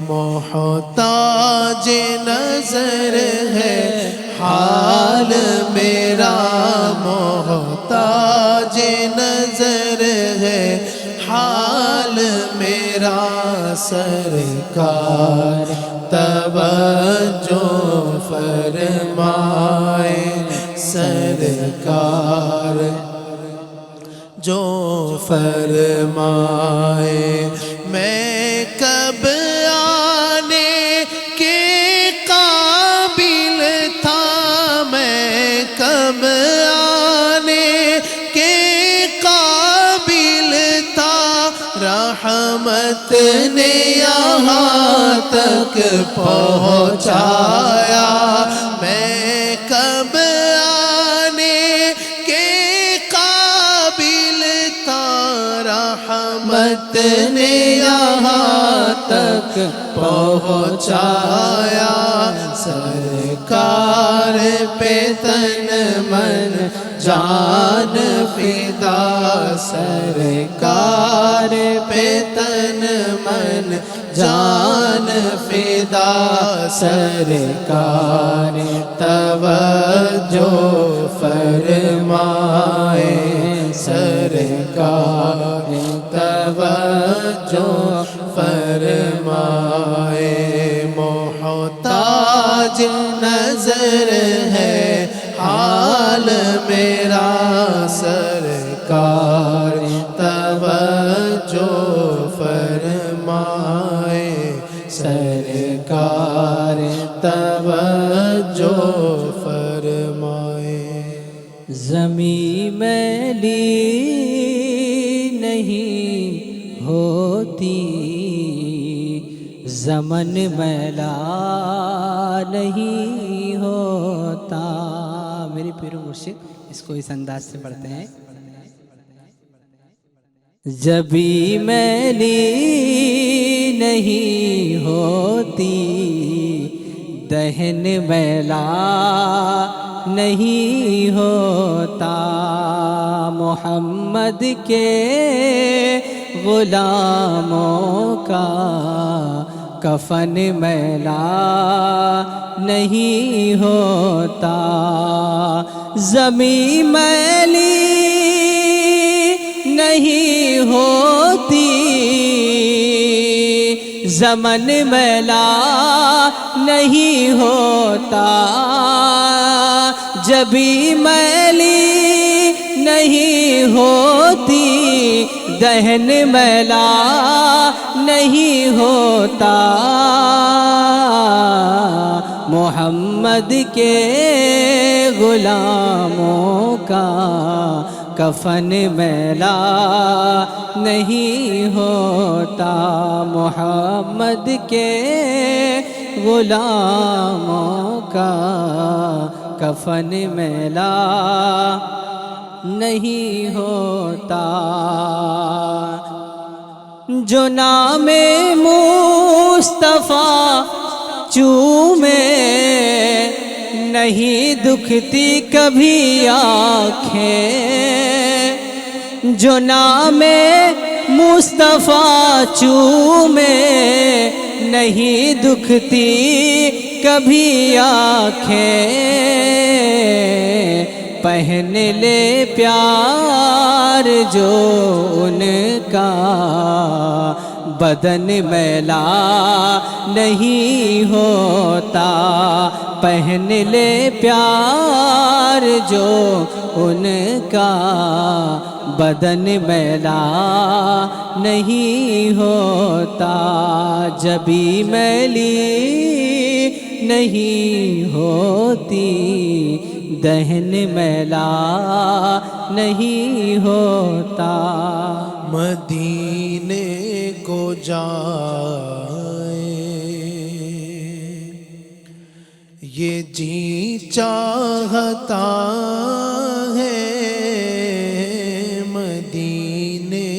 محتاج نظر ہے حال میرا، محتاج نظر ہے حال میرا سرکار، توجہ فرمائے سرکار، جو فرمائے. میں کب آنے کے قابل تھا، میں کب آنے کے قابل تھا، رحمت نے یہاں تک پہنچایا. میں کب آنے کے قابل تھا، رحمت نے یہاں تک پہنچایا. سرکار پہ تن من جان فدا، سرکار پہ تن من جان فدا، سرکار توجہ فرمائے سرکار توجہ فرمائے. محتاج نظر ہے حال میرا سرکار، توجہ فرمائے سرکار، توجہ فرمائے. زمیں میلی نہیں ہوتی، زمن میلا نہیں ہوتا. میرے پیر و مرشد اس کو اس انداز سے پڑھتے ہیں. جبھی میلی نہیں ہوتی، دہن میلا نہیں ہوتا. محمد کے غلاموں کا کفن میلا نہیں ہوتا، زمین میلی نہیں ہوتی، زمن میلا نہیں ہوتا، جبی میلی نہیں ہوتی، دہن میلا نہیں ہوتا، محمد کے غلاموں کا کفن میلا نہیں ہوتا، محمد کے غلاموں کا کفن میلا نہیں ہوتا، جو نام مصطفیٰ چومے نہیں دکھتی کبھی آنکھیں، جو نام مصطفیٰ چومے نہیں دکھتی کبھی آنکھیں، پہن لے پیار جو ان کا بدن میلا نہیں ہوتا، پہن لے پیار جو ان کا بدن میلا نہیں ہوتا، جبی میلی نہیں ہوتی، دہن میلا نہیں ہوتا، مدینے کو جائے یہ جی چاہتا ہے، مدینے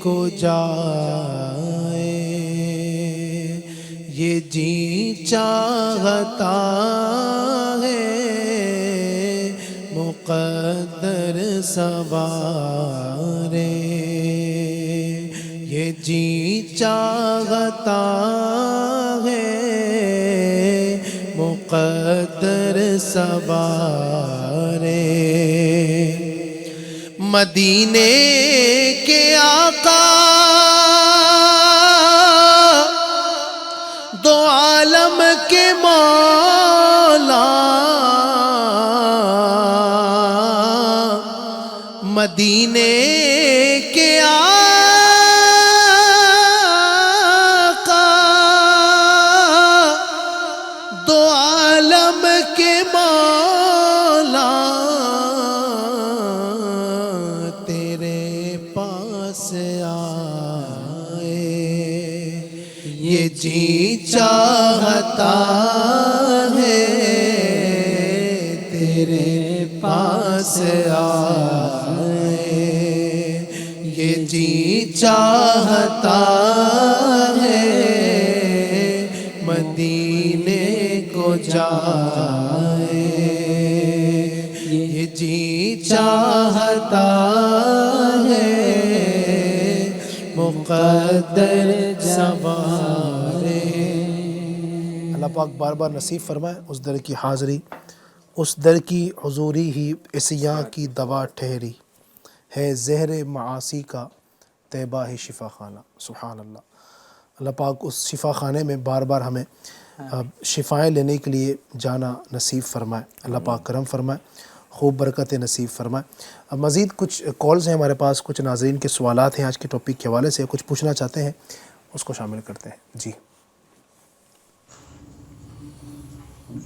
کو جائے یہ جی چاہتا ہے، مقدر سوارے یہ جی چاہتا ہے، مقدر سوارے، مدینے کے آقا دو عالم کے مولا، مدینے کے آقا دو عالم کے مولا، تیرے پاس آئے یہ جی چاہتا ہے، تیرے پاس آئے یہ جی چاہتا ہے، مدینے کو جائے یہ جی چاہتا ہے، مقدر سوارے۔ اللہ پاک بار بار نصیب فرمائے اس در کی حاضری، اس در کی حضوری ہی عصیاں کی دوا ٹھہری، ہے زہر معاصی کا طیبہ ہی شفا خانہ۔ سبحان اللہ۔ اللہ پاک اس شفا خانے میں بار بار ہمیں شفائیں لینے کے لیے جانا نصیب فرمائے، اللہ پاک کرم فرمائے، خوب برکت نصیب فرمائے۔ اب مزید کچھ کالز ہیں ہمارے پاس، کچھ ناظرین کے سوالات ہیں آج کے ٹاپک کے حوالے سے، کچھ پوچھنا چاہتے ہیں اس کو شامل کرتے ہیں۔ جی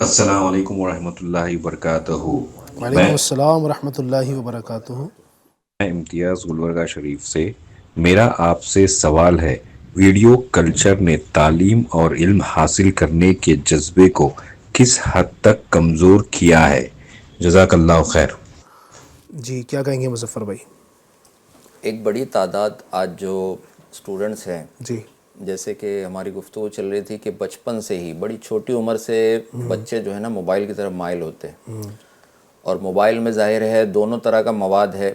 السلام علیکم ورحمۃ اللہ وبرکاتہ۔ وعلیکم السلام ورحمۃ اللہ وبرکاتہ۔ میں امتیاز گلبرگہ شریف سے، میرا آپ سے سوال ہے، ویڈیو کلچر نے تعلیم اور علم حاصل کرنے کے جذبے کو کس حد تک کمزور کیا ہے؟ جزاک اللہ خیر۔ جی کیا کہیں گے مظفر بھائی؟ ایک بڑی تعداد آج جو اسٹوڈنٹس ہیں، جی جیسے کہ ہماری گفتگو چل رہی تھی کہ بچپن سے ہی، بڑی چھوٹی عمر سے بچے جو ہے نا موبائل کی طرف مائل ہوتے ہیں، اور موبائل میں ظاہر ہے دونوں طرح کا مواد ہے،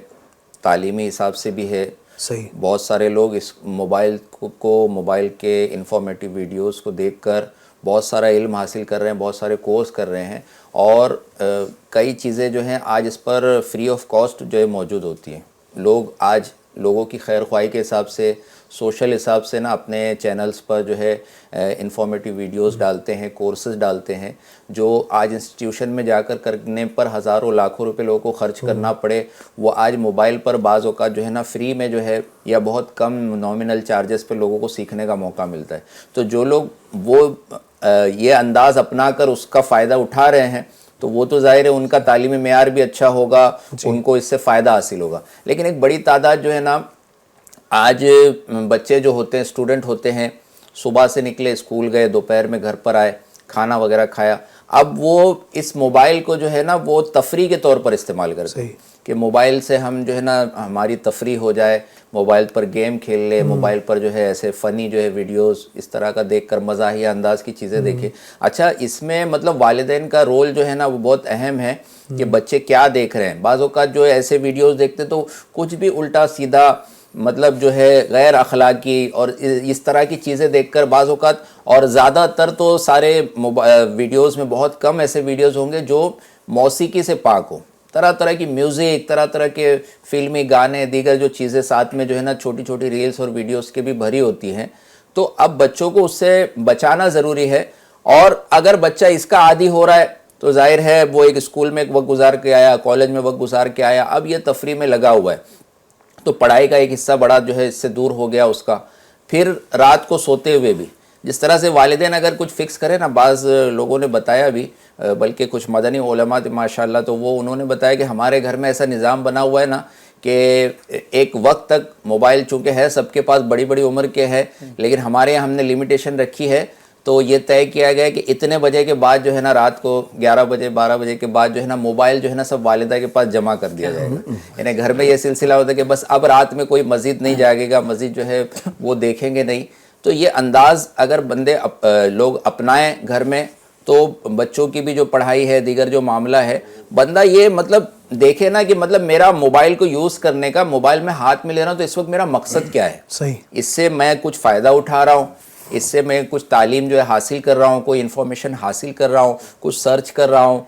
تعلیمی حساب سے بھی ہے صحیح. بہت سارے لوگ اس موبائل کو موبائل کے انفارمیٹیو ویڈیوز کو دیکھ کر بہت سارا علم حاصل کر رہے ہیں, بہت سارے کورس کر رہے ہیں, اور کئی چیزیں جو ہیں آج اس پر فری آف کاسٹ جو ہے موجود ہوتی ہیں. لوگ آج لوگوں کی خیر خواہی کے حساب سے, سوشل حساب سے نا اپنے چینلز پر جو ہے انفارمیٹیو ویڈیوز ڈالتے ہیں, کورسز ڈالتے ہیں, جو آج انسٹیٹیوشن میں جا کر کرنے پر ہزاروں لاکھوں روپے لوگوں کو خرچ کرنا پڑے, وہ آج موبائل پر بعض اوقات جو ہے نا فری میں جو ہے یا بہت کم نامنل چارجز پہ لوگوں کو سیکھنے کا موقع ملتا ہے. تو جو لوگ وہ یہ انداز اپنا کر اس کا فائدہ اٹھا رہے ہیں تو وہ تو ظاہر ہے ان کا تعلیمی معیار بھی اچھا ہوگا, ان کو اس سے فائدہ حاصل ہوگا. لیکن ایک بڑی تعداد جو ہے نا آج بچے جو ہوتے ہیں, اسٹوڈنٹ ہوتے ہیں, صبح سے نکلے, اسکول گئے, دوپہر میں گھر پر آئے, کھانا وغیرہ کھایا, اب وہ اس موبائل کو جو ہے نا وہ تفریح کے طور پر استعمال کرتے ہیں کہ موبائل سے ہم جو ہے نا ہماری تفریح ہو جائے, موبائل پر گیم کھیل لے, موبائل پر جو ہے ایسے فنی جو ہے ویڈیوز اس طرح کا دیکھ کر مزاحیہ انداز کی چیزیں دیکھیں. اچھا, اس میں مطلب والدین کا رول جو ہے نا وہ بہت اہم ہے کہ بچے کیا دیکھ رہے ہیں. بعض اوقات جو ایسے ویڈیوز دیکھتے تو کچھ بھی الٹا سیدھا مطلب جو ہے غیر اخلاقی اور اس طرح کی چیزیں دیکھ کر بعض اوقات, اور زیادہ تر تو سارے ویڈیوز میں بہت کم ایسے ویڈیوز ہوں گے جو موسیقی سے پاک ہوں, طرح طرح کی میوزک, طرح طرح کے فلمی گانے, دیگر جو چیزیں ساتھ میں جو ہے نا چھوٹی چھوٹی ریلز اور ویڈیوز کے بھی بھری ہوتی ہیں. تو اب بچوں کو اس سے بچانا ضروری ہے, اور اگر بچہ اس کا عادی ہو رہا ہے تو ظاہر ہے وہ ایک اسکول میں ایک وقت گزار کے آیا, کالج میں وقت گزار کے آیا, اب یہ تفریح میں لگا ہوا ہے تو پڑھائی کا ایک حصہ بڑا جو ہے اس سے دور ہو گیا اس کا. پھر رات کو سوتے ہوئے بھی جس طرح سے والدین اگر کچھ فکس کرے نا, بعض لوگوں نے بتایا بھی, بلکہ کچھ مدنی علماء ماشاءاللہ, تو وہ انہوں نے بتایا کہ ہمارے گھر میں ایسا نظام بنا ہوا ہے نا کہ ایک وقت تک موبائل چونکہ ہے سب کے پاس, بڑی بڑی عمر کے ہے, لیکن ہمارے یہاں ہم نے لمیٹیشن رکھی ہے. تو یہ طے کیا گیا کہ اتنے بجے کے بعد جو ہے نا رات کو 11 بجے 12 بجے کے بعد جو ہے نا موبائل جو ہے نا سب والدہ کے پاس جمع کر دیا جائے گا. یعنی گھر میں یہ سلسلہ ہوتا ہے کہ بس اب رات میں کوئی مزید نہیں جاگے گا, مزید جو ہے وہ دیکھیں گے نہیں. تو یہ انداز اگر لوگ اپنائیں گھر میں تو بچوں کی بھی جو پڑھائی ہے, دیگر جو معاملہ ہے, بندہ یہ مطلب دیکھے نا کہ مطلب میرا موبائل کو یوز کرنے کا, موبائل میں ہاتھ میں لے رہا ہوں تو اس وقت میرا مقصد کیا ہے, صحیح, اس سے میں کچھ فائدہ اٹھا رہا ہوں, اس سے میں کچھ تعلیم جو ہے حاصل کر رہا ہوں, کوئی انفارمیشن حاصل کر رہا ہوں, کچھ سرچ کر رہا ہوں,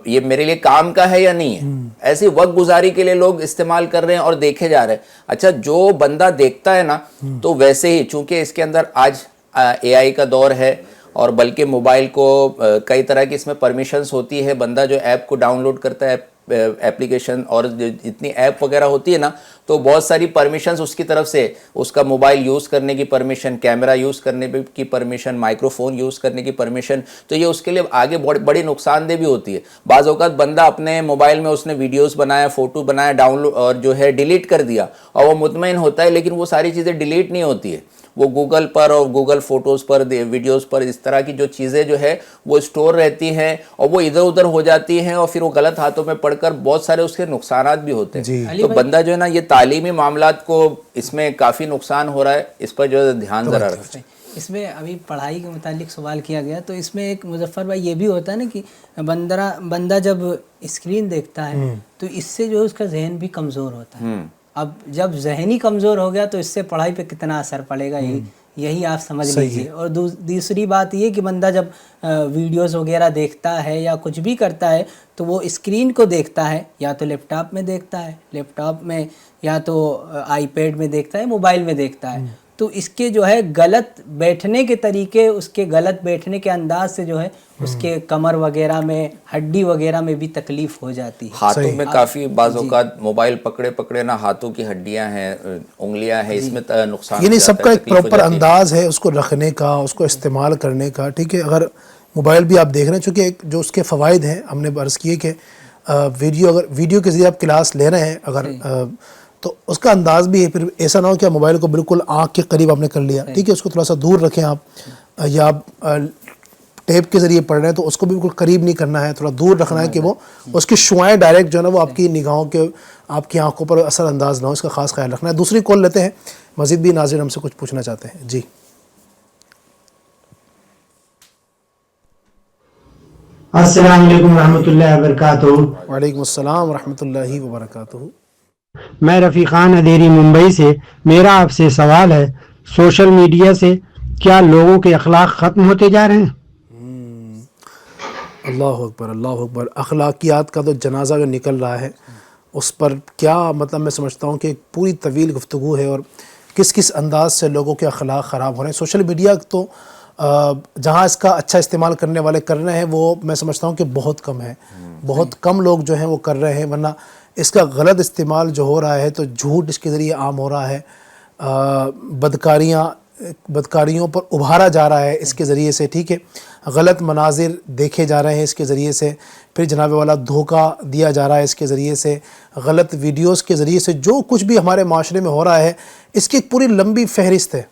یہ میرے لیے کام کا ہے یا نہیں ہے. ایسی وقت گزاری کے لیے لوگ استعمال کر رہے ہیں اور دیکھے جا رہے ہیں. اچھا, جو بندہ دیکھتا ہے نا تو ویسے ہی چونکہ اس کے اندر آج اے آئی کا دور ہے, اور بلکہ موبائل کو کئی طرح کی اس میں پرمیشنز ہوتی ہے, بندہ جو ایپ کو ڈاؤن لوڈ کرتا ہے, ایپلیکیشن اور جتنی ایپ وغیرہ ہوتی ہے نا, تو بہت ساری پرمیشنز اس کی طرف سے, اس کا موبائل یوز کرنے کی پرمیشن, کیمرہ یوز کرنے کی پرمیشن, مائکرو فون یوز کرنے کی پرمیشن, تو یہ اس کے لیے آگے بڑی نقصان دہ بھی ہوتی ہے. بعض اوقات بندہ اپنے موبائل میں اس نے ویڈیوز بنایا, فوٹو بنایا, ڈاؤن لوڈ اور جو ہے ڈیلیٹ کر دیا, اور وہ مطمئن ہوتا ہے, لیکن وہ ساری چیزیں ڈیلیٹ نہیں ہوتی ہے. وہ گوگل پر اور گوگل فوٹوز پر, ویڈیوز پر اس طرح کی جو چیزیں جو ہے وہ اسٹور رہتی ہیں اور وہ ادھر ادھر ہو جاتی ہیں, اور پھر وہ غلط ہاتھوں میں پڑ کر بہت سارے اس کے نقصانات بھی ہوتے ہیں. تو بندہ جو ہے نا یہ تعلیمی معاملات کو اس میں کافی نقصان ہو رہا ہے, اس پر جو ہے دھیان ذرا رکھیں. اس میں ابھی پڑھائی کے متعلق سوال کیا گیا, تو اس میں ایک مظفر بھائی یہ بھی ہوتا ہے نا کہ بندہ جب اسکرین دیکھتا ہے تو اس سے جو اس کا ذہن بھی کمزور ہوتا ہے. اب جب ذہنی کمزور ہو گیا تو اس سے پڑھائی پہ کتنا اثر پڑے گا, یہی آپ سمجھ لیجیے. اور دوسری بات یہ کہ بندہ جب ویڈیوز وغیرہ دیکھتا ہے یا کچھ بھی کرتا ہے تو وہ اسکرین کو دیکھتا ہے, یا تو لیپ ٹاپ میں دیکھتا ہے, لیپ ٹاپ میں, یا تو آئی پیڈ میں دیکھتا ہے, موبائل میں دیکھتا ہے. تو اس کے جو ہے غلط بیٹھنے کے طریقے, اس کے غلط بیٹھنے کے انداز سے جو ہے اس کے کمر وغیرہ میں, ہڈی وغیرہ میں بھی تکلیف ہو جاتی ہے. ہاتھوں میں کافی بعض اوقات موبائل پکڑے نا ہاتھوں کی ہڈیاں ہیں, انگلیاں ہیں, اس میں نقصان. یعنی سب کا ایک پراپر انداز ہے اس کو رکھنے کا, اس کو استعمال کرنے کا. ٹھیک ہے, اگر موبائل بھی آپ دیکھ رہے ہیں, چونکہ جو اس کے فوائد ہیں ہم نے عرض کیے کہ ویڈیو کے ذریعے آپ کلاس لے رہے ہیں اگر, تو اس کا انداز بھی ہے. پھر ایسا نہ ہو کہ موبائل کو بالکل آنکھ کے قریب آپ نے کر لیا, ٹھیک ہے, اس کو تھوڑا سا دور رکھیں آپ, یا آپ ٹیپ کے ذریعے پڑھ رہے ہیں تو اس کو بھی بالکل قریب نہیں کرنا ہے, تھوڑا دور رکھنا ہے کہ وہ اس کی شعائیں ڈائریکٹ جو ہے نا وہ آپ کی نگاہوں کے, آپ کی آنکھوں پر اثر انداز نہ ہو, اس کا خاص خیال رکھنا ہے. دوسری کال لیتے ہیں, مزید بھی ناظرین ہم سے کچھ پوچھنا چاہتے ہیں. جی السلام علیکم ورحمۃ اللہ وبرکاتہ. وعلیکم السلام ورحمۃ اللہ وبرکاتہ. میں رفیقان ادھیری ممبئی سے. میرا آپ سے سوال ہے, سوشل میڈیا سے کیا لوگوں کے اخلاق ختم ہوتے جا رہے ہیں؟ اللہ اکبر اللہ اکبر. اخلاقیات کا تو جنازہ جو نکل رہا ہے اس پر کیا مطلب میں سمجھتا ہوں کہ ایک پوری طویل گفتگو ہے, اور کس کس انداز سے لوگوں کے اخلاق خراب ہو رہے ہیں. سوشل میڈیا تو جہاں اس کا اچھا استعمال کرنے والے کر رہے ہیں وہ میں سمجھتا ہوں کہ بہت کم ہے, بہت کم لوگ جو ہیں وہ کر رہے ہیں, ورنہ اس کا غلط استعمال جو ہو رہا ہے تو جھوٹ اس کے ذریعے عام ہو رہا ہے, بدکاریوں پر ابھارا جا رہا ہے اس کے ذریعے سے, ٹھیک ہے, غلط مناظر دیکھے جا رہے ہیں اس کے ذریعے سے, پھر جناب والا دھوکہ دیا جا رہا ہے اس کے ذریعے سے, غلط ویڈیوز کے ذریعے سے جو کچھ بھی ہمارے معاشرے میں ہو رہا ہے اس کی ایک پوری لمبی فہرست ہے,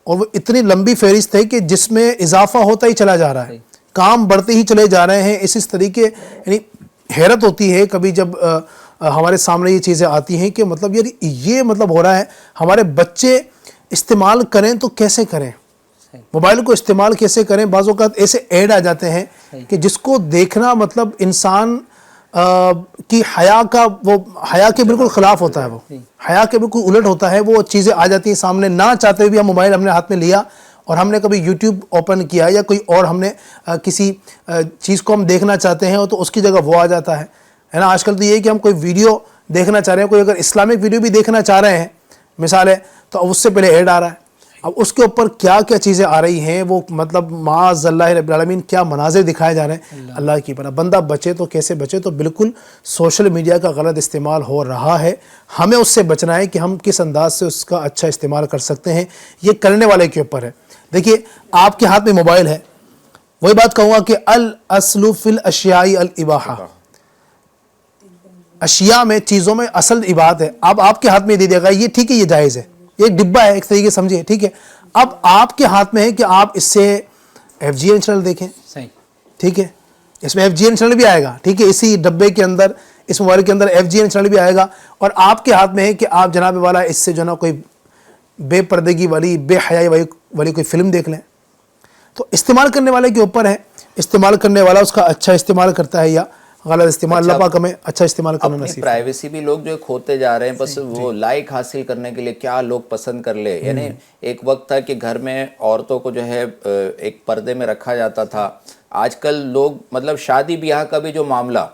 اور وہ اتنی لمبی فہرست ہے کہ جس میں اضافہ ہوتا ہی چلا جا رہا ہے, کام بڑھتے ہی چلے جا رہے ہیں. اس طریقے یعنی حیرت ہوتی ہے کبھی جب ہمارے سامنے یہ چیزیں آتی ہیں کہ مطلب یار یہ مطلب ہو رہا ہے. ہمارے بچے استعمال کریں تو کیسے کریں, موبائل کو استعمال کیسے کریں. بعض اوقات ایسے ایڈ آ جاتے ہیں کہ جس کو دیکھنا مطلب انسان کی حیا کے بالکل خلاف ہوتا ہے, وہ حیا کے بالکل الٹ ہوتا ہے. وہ چیزیں آ جاتی ہیں سامنے, نہ چاہتے بھی ہم موبائل ہم نے ہاتھ میں لیا اور ہم نے کبھی یوٹیوب اوپن کیا یا کوئی اور ہم نے کسی چیز کو ہم دیکھنا چاہتے ہیں تو اس کی جگہ وہ آ جاتا ہے نا. آج کل تو یہ ہے کہ ہم کوئی ویڈیو دیکھنا چاہ رہے ہیں, کوئی اگر اسلامک ویڈیو بھی دیکھنا چاہ رہے ہیں مثال ہے تو اس سے پہلے ایڈ آ رہا ہے. اب اس کے اوپر کیا کیا چیزیں آ رہی ہیں, وہ مطلب معاذ اللہ رب العالمین کیا مناظر دکھائے جا رہے ہیں, اللہ کی پناہ. بندہ بچے تو کیسے بچے, تو بالکل سوشل میڈیا کا غلط استعمال ہو رہا ہے, ہمیں اس سے بچنا ہے کہ ہم کس انداز سے اس کا اچھا استعمال کر سکتے ہیں, یہ کرنے والے کے اوپر ہے. دیکھیے آپ کے ہاتھ میں موبائل ہے, وہی بات کہوں گا کہ الاصل فی الاشیاء الاباحہ, اشیاء میں چیزوں میں اصل عبادت ہے. اب آپ کے ہاتھ میں دے دے گا یہ ٹھیک ہے, یہ جائز ہے, یہ ڈبہ ہے ایک طریقے سے سمجھے, ٹھیک ہے. اب آپ کے ہاتھ میں ہے کہ آپ اس سے ایف جی این چینل دیکھیں, ٹھیک ہے, اس میں ایف جی این چینل بھی آئے گا, ٹھیک ہے, اسی ڈبے کے اندر اس موبائل کے اندر ایف جی این چینل بھی آئے گا, اور آپ کے ہاتھ میں ہے کہ آپ جناب والا اس سے جو نا کوئی بے پردگی والی بے حیائی والی کوئی فلم دیکھ لیں. تو استعمال کرنے والے کے اوپر ہے, استعمال کرنے والا اس کا اچھا استعمال کرتا ہے یا غلط استعمال. اللہ پاک ہمیں اچھا استعمال کرنا نصیب. اپنی پرائیویسی بھی لوگ جو کھوتے جا رہے ہیں, بس وہ لائک حاصل کرنے کے لیے کیا لوگ پسند کر لے. یعنی ایک وقت تھا کہ گھر میں عورتوں کو جو ہے ایک پردے میں رکھا جاتا تھا. آج کل لوگ مطلب شادی بیاہ کا بھی جو معاملہ,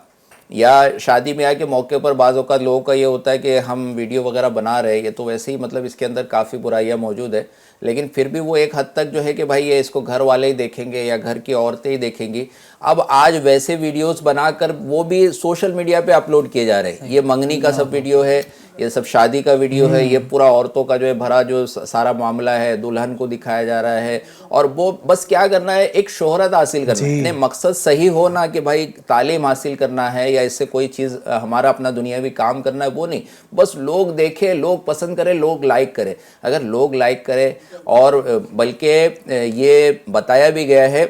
یا شادی بیاہ کے موقع پر بعض اوقات لوگوں کا یہ ہوتا ہے کہ ہم ویڈیو وغیرہ بنا رہے ہیں, یہ تو ویسے ہی مطلب اس کے اندر کافی برائیاں موجود ہے, لیکن پھر بھی وہ ایک حد تک جو ہے کہ بھائی یہ اس کو گھر والے ہی دیکھیں گے یا گھر کی عورتیں ہی دیکھیں گی. اب آج ویسے ویڈیوز بنا کر وہ بھی سوشل میڈیا پہ اپلوڈ کیے جا رہے ہیں. یہ منگنی کا سب ویڈیو ہے, یہ سب شادی کا ویڈیو ہے, یہ پورا عورتوں کا جو ہے بھرا جو سارا معاملہ ہے دلہن کو دکھایا جا رہا ہے, اور وہ بس کیا کرنا ہے, ایک شہرت حاصل کرنا ہے. مقصد صحیح ہو نا کہ بھائی تعلیم حاصل کرنا ہے یا اس سے کوئی چیز ہمارا اپنا دنیاوی کام کرنا ہے, وہ نہیں, بس لوگ دیکھیں, لوگ پسند کریں, لوگ لائک کریں. اگر لوگ لائک کریں, اور بلکہ یہ بتایا بھی گیا ہے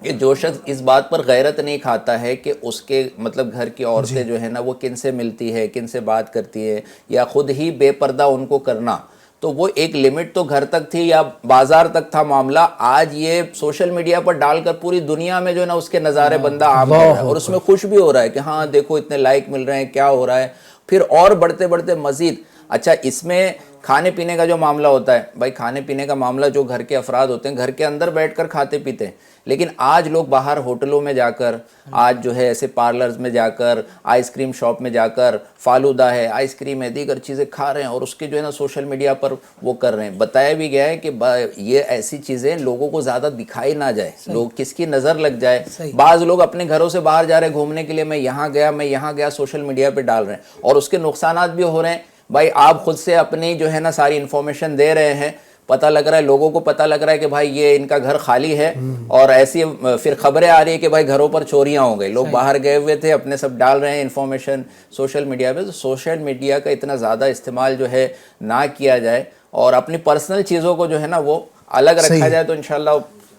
کہ جو شخص اس بات پر غیرت نہیں کھاتا ہے کہ اس کے مطلب گھر کی عورتیں جو ہے نا وہ کن سے ملتی ہے, کن سے بات کرتی ہے, یا خود ہی بے پردہ ان کو کرنا, تو وہ ایک لمٹ تو گھر تک تھی یا بازار تک تھا معاملہ. آج یہ سوشل میڈیا پر ڈال کر پوری دنیا میں جو ہے نا اس کے نظارے بندہ عام کر رہا ہے, اور اس میں خوش بھی ہو رہا ہے کہ ہاں دیکھو اتنے لائک مل رہے ہیں, کیا ہو رہا ہے. پھر اور بڑھتے بڑھتے مزید اچھا اس میں کھانے پینے کا جو معاملہ ہوتا ہے, بھائی کھانے پینے کا معاملہ جو گھر کے افراد ہوتے ہیں گھر کے اندر بیٹھ کر کھاتے پیتے ہیں, لیکن آج لوگ باہر ہوٹلوں میں جا کر, آج جو ہے ایسے پارلرز میں جا کر, آئس کریم شاپ میں جا کر فالودہ ہے, آئس کریم ہے, دیگر چیزیں کھا رہے ہیں, اور اس کے جو ہے نا سوشل میڈیا پر وہ کر رہے ہیں. بتایا بھی گیا ہے کہ یہ ایسی چیزیں لوگوں کو زیادہ دکھائی نہ جائے, لوگ کس کی نظر لگ جائے. بعض لوگ اپنے گھروں سے باہر جا رہے ہیں گھومنے کے لیے, میں یہاں گیا سوشل میڈیا پہ ڈال رہے ہیں, اور اس کے نقصانات بھی ہو رہے ہیں. بھائی آپ خود سے اپنی جو ہے نا ساری انفارمیشن دے رہے ہیں, پتہ لگ رہا ہے لوگوں کو, پتہ لگ رہا ہے کہ بھائی یہ ان کا گھر خالی ہے, اور ایسی پھر خبریں آ رہی ہے کہ بھائی گھروں پر چوریاں ہو گئی, لوگ باہر گئے ہوئے تھے, اپنے سب ڈال رہے ہیں انفارمیشن سوشل میڈیا پہ. تو سوشل میڈیا کا اتنا زیادہ استعمال جو ہے نہ کیا جائے, اور اپنی پرسنل چیزوں کو جو ہے نا وہ الگ رکھا جائے, تو انشاءاللہ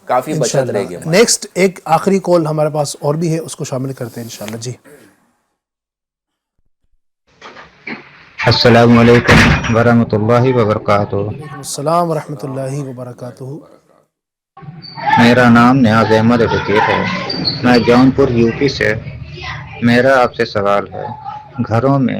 کافی بچت رہے گی. نیکسٹ ایک آخری کال ہمارے پاس اور بھی ہے, اس کو شامل کرتے ہیں انشاءاللہ. جی السلام علیکم ورحمۃ اللہ وبرکاتہ. وعلیکم السلام ورحمۃ اللہ وبرکاتہ. میرا نام نیاز احمد وکیل ہے, میں جونپور یو پی سے. میرا آپ سے سوال ہے, گھروں میں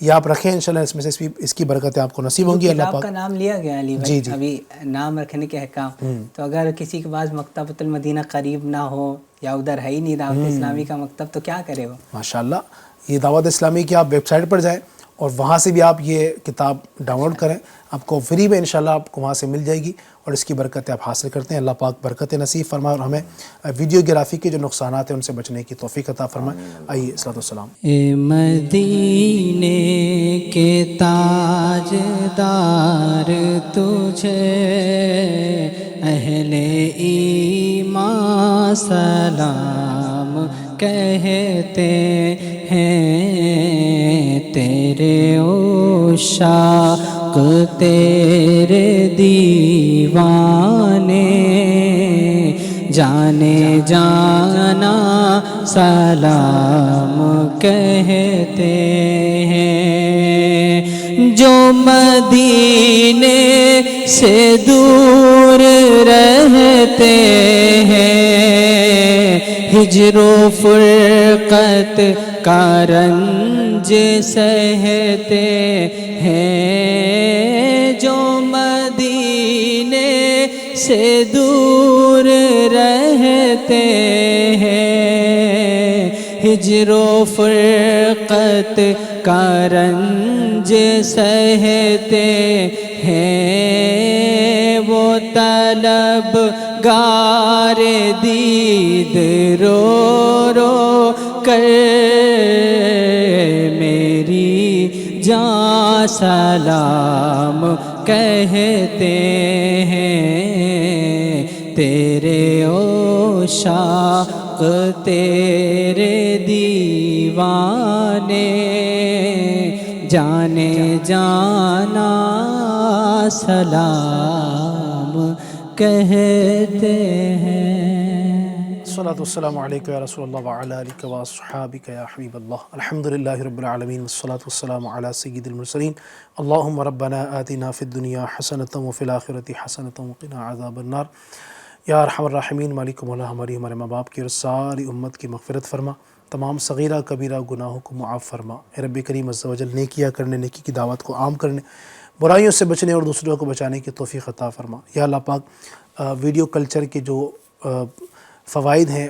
یہ آپ رکھیں انشاءاللہ، اس میں سے اس کی برکتیں آپ کو نصیب ہوں گی اللہ کتاب پاک. کا نام لیا گیا علی بھائی ابھی نام رکھنے کے احکام، تو اگر کسی کے پاس مکتبۃ المدینہ قریب نہ ہو یا ادھر ہے ہی نہیں دعوت اسلامی کا مکتب، تو کیا کرے وہ؟ ماشاءاللہ یہ دعوت اسلامی کی آپ ویب سائٹ پر جائیں اور وہاں سے بھی آپ یہ کتاب ڈاؤن لوڈ کریں، آپ کو فری میں انشاءاللہ آپ کو وہاں سے مل جائے گی اور اس کی برکتیں آپ حاصل کرتے ہیں. اللہ پاک برکت نصیب فرمائے اور ہمیں ویڈیو گرافی کے جو نقصانات ہیں ان سے بچنے کی توفیق عطا فرمائے. آئیے الصلوۃ والسلام. اے مدینے کے تاجدار تجھے اہل ایمان سلام کہتے ہیں، تیرے عشاق تیرے دیوانے جانے جانا سلام کہتے ہیں. جو مدینے سے دور رہتے ہیں، ہجر و فرقت کا رنج سہتے ہیں. جو مدینے سے دور رہتے ہیں، ہجر و فرقت کا رنج سہتے ہیں. وہ طلب گار دید رو رو کر میری جاں سلام کہتے ہیں. تیرے عشاق تیرے دیوانے جانے جانا سلام کہتے ہیں. الصلاۃ والسلام علیکہ یا رسول اللہ وعلی آلک و اصحابک یا حبیب اللہ. الحمدللہ رب العالمین والصلاۃ والسلام علی سید المرسلین. اللہم ربنا آتنا فی الدنیا حسنۃ وفی الآخرۃ حسنۃ وقنا عذاب النار. یا ارحم الراحمین، مالک مولا ہماری ہمارے ماں باپ کی اور ساری امت کی مغفرت فرما، تمام صغیرہ کبیرہ گناہوں کو معاف فرما. اے رب کریم عز و جل نیکیاں کرنے، نیکی کی دعوت کو عام کرنے، برائیوں سے بچنے اور دوسروں کو بچانے کی توفیق عطا فرما. یا اللہ پاک ویڈیو کلچر کے جو فوائد ہیں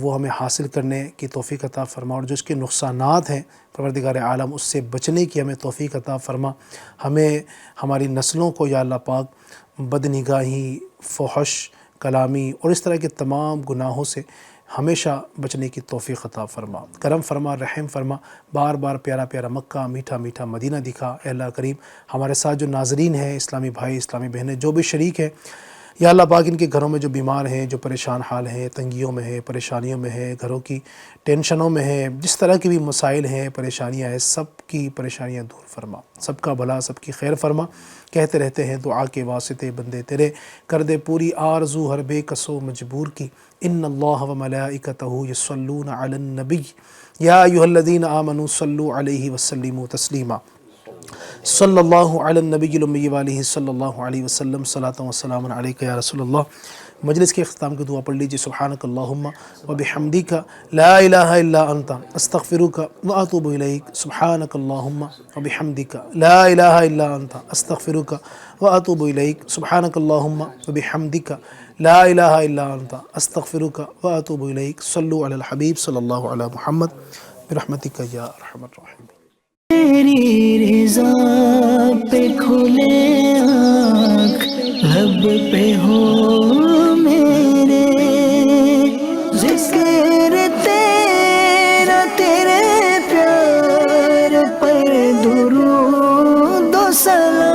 وہ ہمیں حاصل کرنے کی توفیق عطا فرما، اور جو اس کے نقصانات ہیں پروردگار عالم اس سے بچنے کی ہمیں توفیق عطا فرما. ہمیں ہماری نسلوں کو یا اللہ پاک بدنگاہی، فحش کلامی اور اس طرح کے تمام گناہوں سے ہمیشہ بچنے کی توفیق عطا فرما. کرم فرما، رحم فرما، بار بار پیارا پیارا مکہ، میٹھا میٹھا مدینہ دکھا. اے اللہ کریم ہمارے ساتھ جو ناظرین ہیں، اسلامی بھائی، اسلامی بہنیں، جو بھی شریک ہیں، یا اللہ پاک ان کے گھروں میں جو بیمار ہیں، جو پریشان حال ہیں، تنگیوں میں ہیں، پریشانیوں میں ہیں، گھروں کی ٹینشنوں میں ہیں، جس طرح کی بھی مسائل ہیں، پریشانیاں ہیں، سب کی پریشانیاں دور فرما، سب کا بھلا، سب کی خیر فرما. کہتے رہتے ہیں دعا کے واسطے بندے تیرے، کر دے پوری آرزو ہر بے کسو مجبور کی. ان اللہ و ملائکتہ یصلون علی النبی یا ایھا الذین آمنوا صلوا علیہ وسلموا تسلیما. صلی اللہ علی النبی الامی وآلہ صلی اللہ علیہ وسلم. صلاۃ و سلام علیک یا رسول اللہ. مجلس کے اختتام کی دعا پڑھ لیجیے. سبحانک اللہم و بحمدک لا الہ الا انت استغفرک و اتوب الیک. سبحانک اللہم و بحمدک لا الہ الا انت استغفرک و اتوب الیک. سبحانک اللہم و بحمدک لا الہ الا انت استغفرک و اتوب الیک. صلو علی الحبیب صلی اللہ علی محمد برحمتک یا ارحم الراحمین. تیری رضا پہ کھلے آنکھ، لب پہ ہو میرے ذکر تیرا، تیرے پیار پر درود و سلام.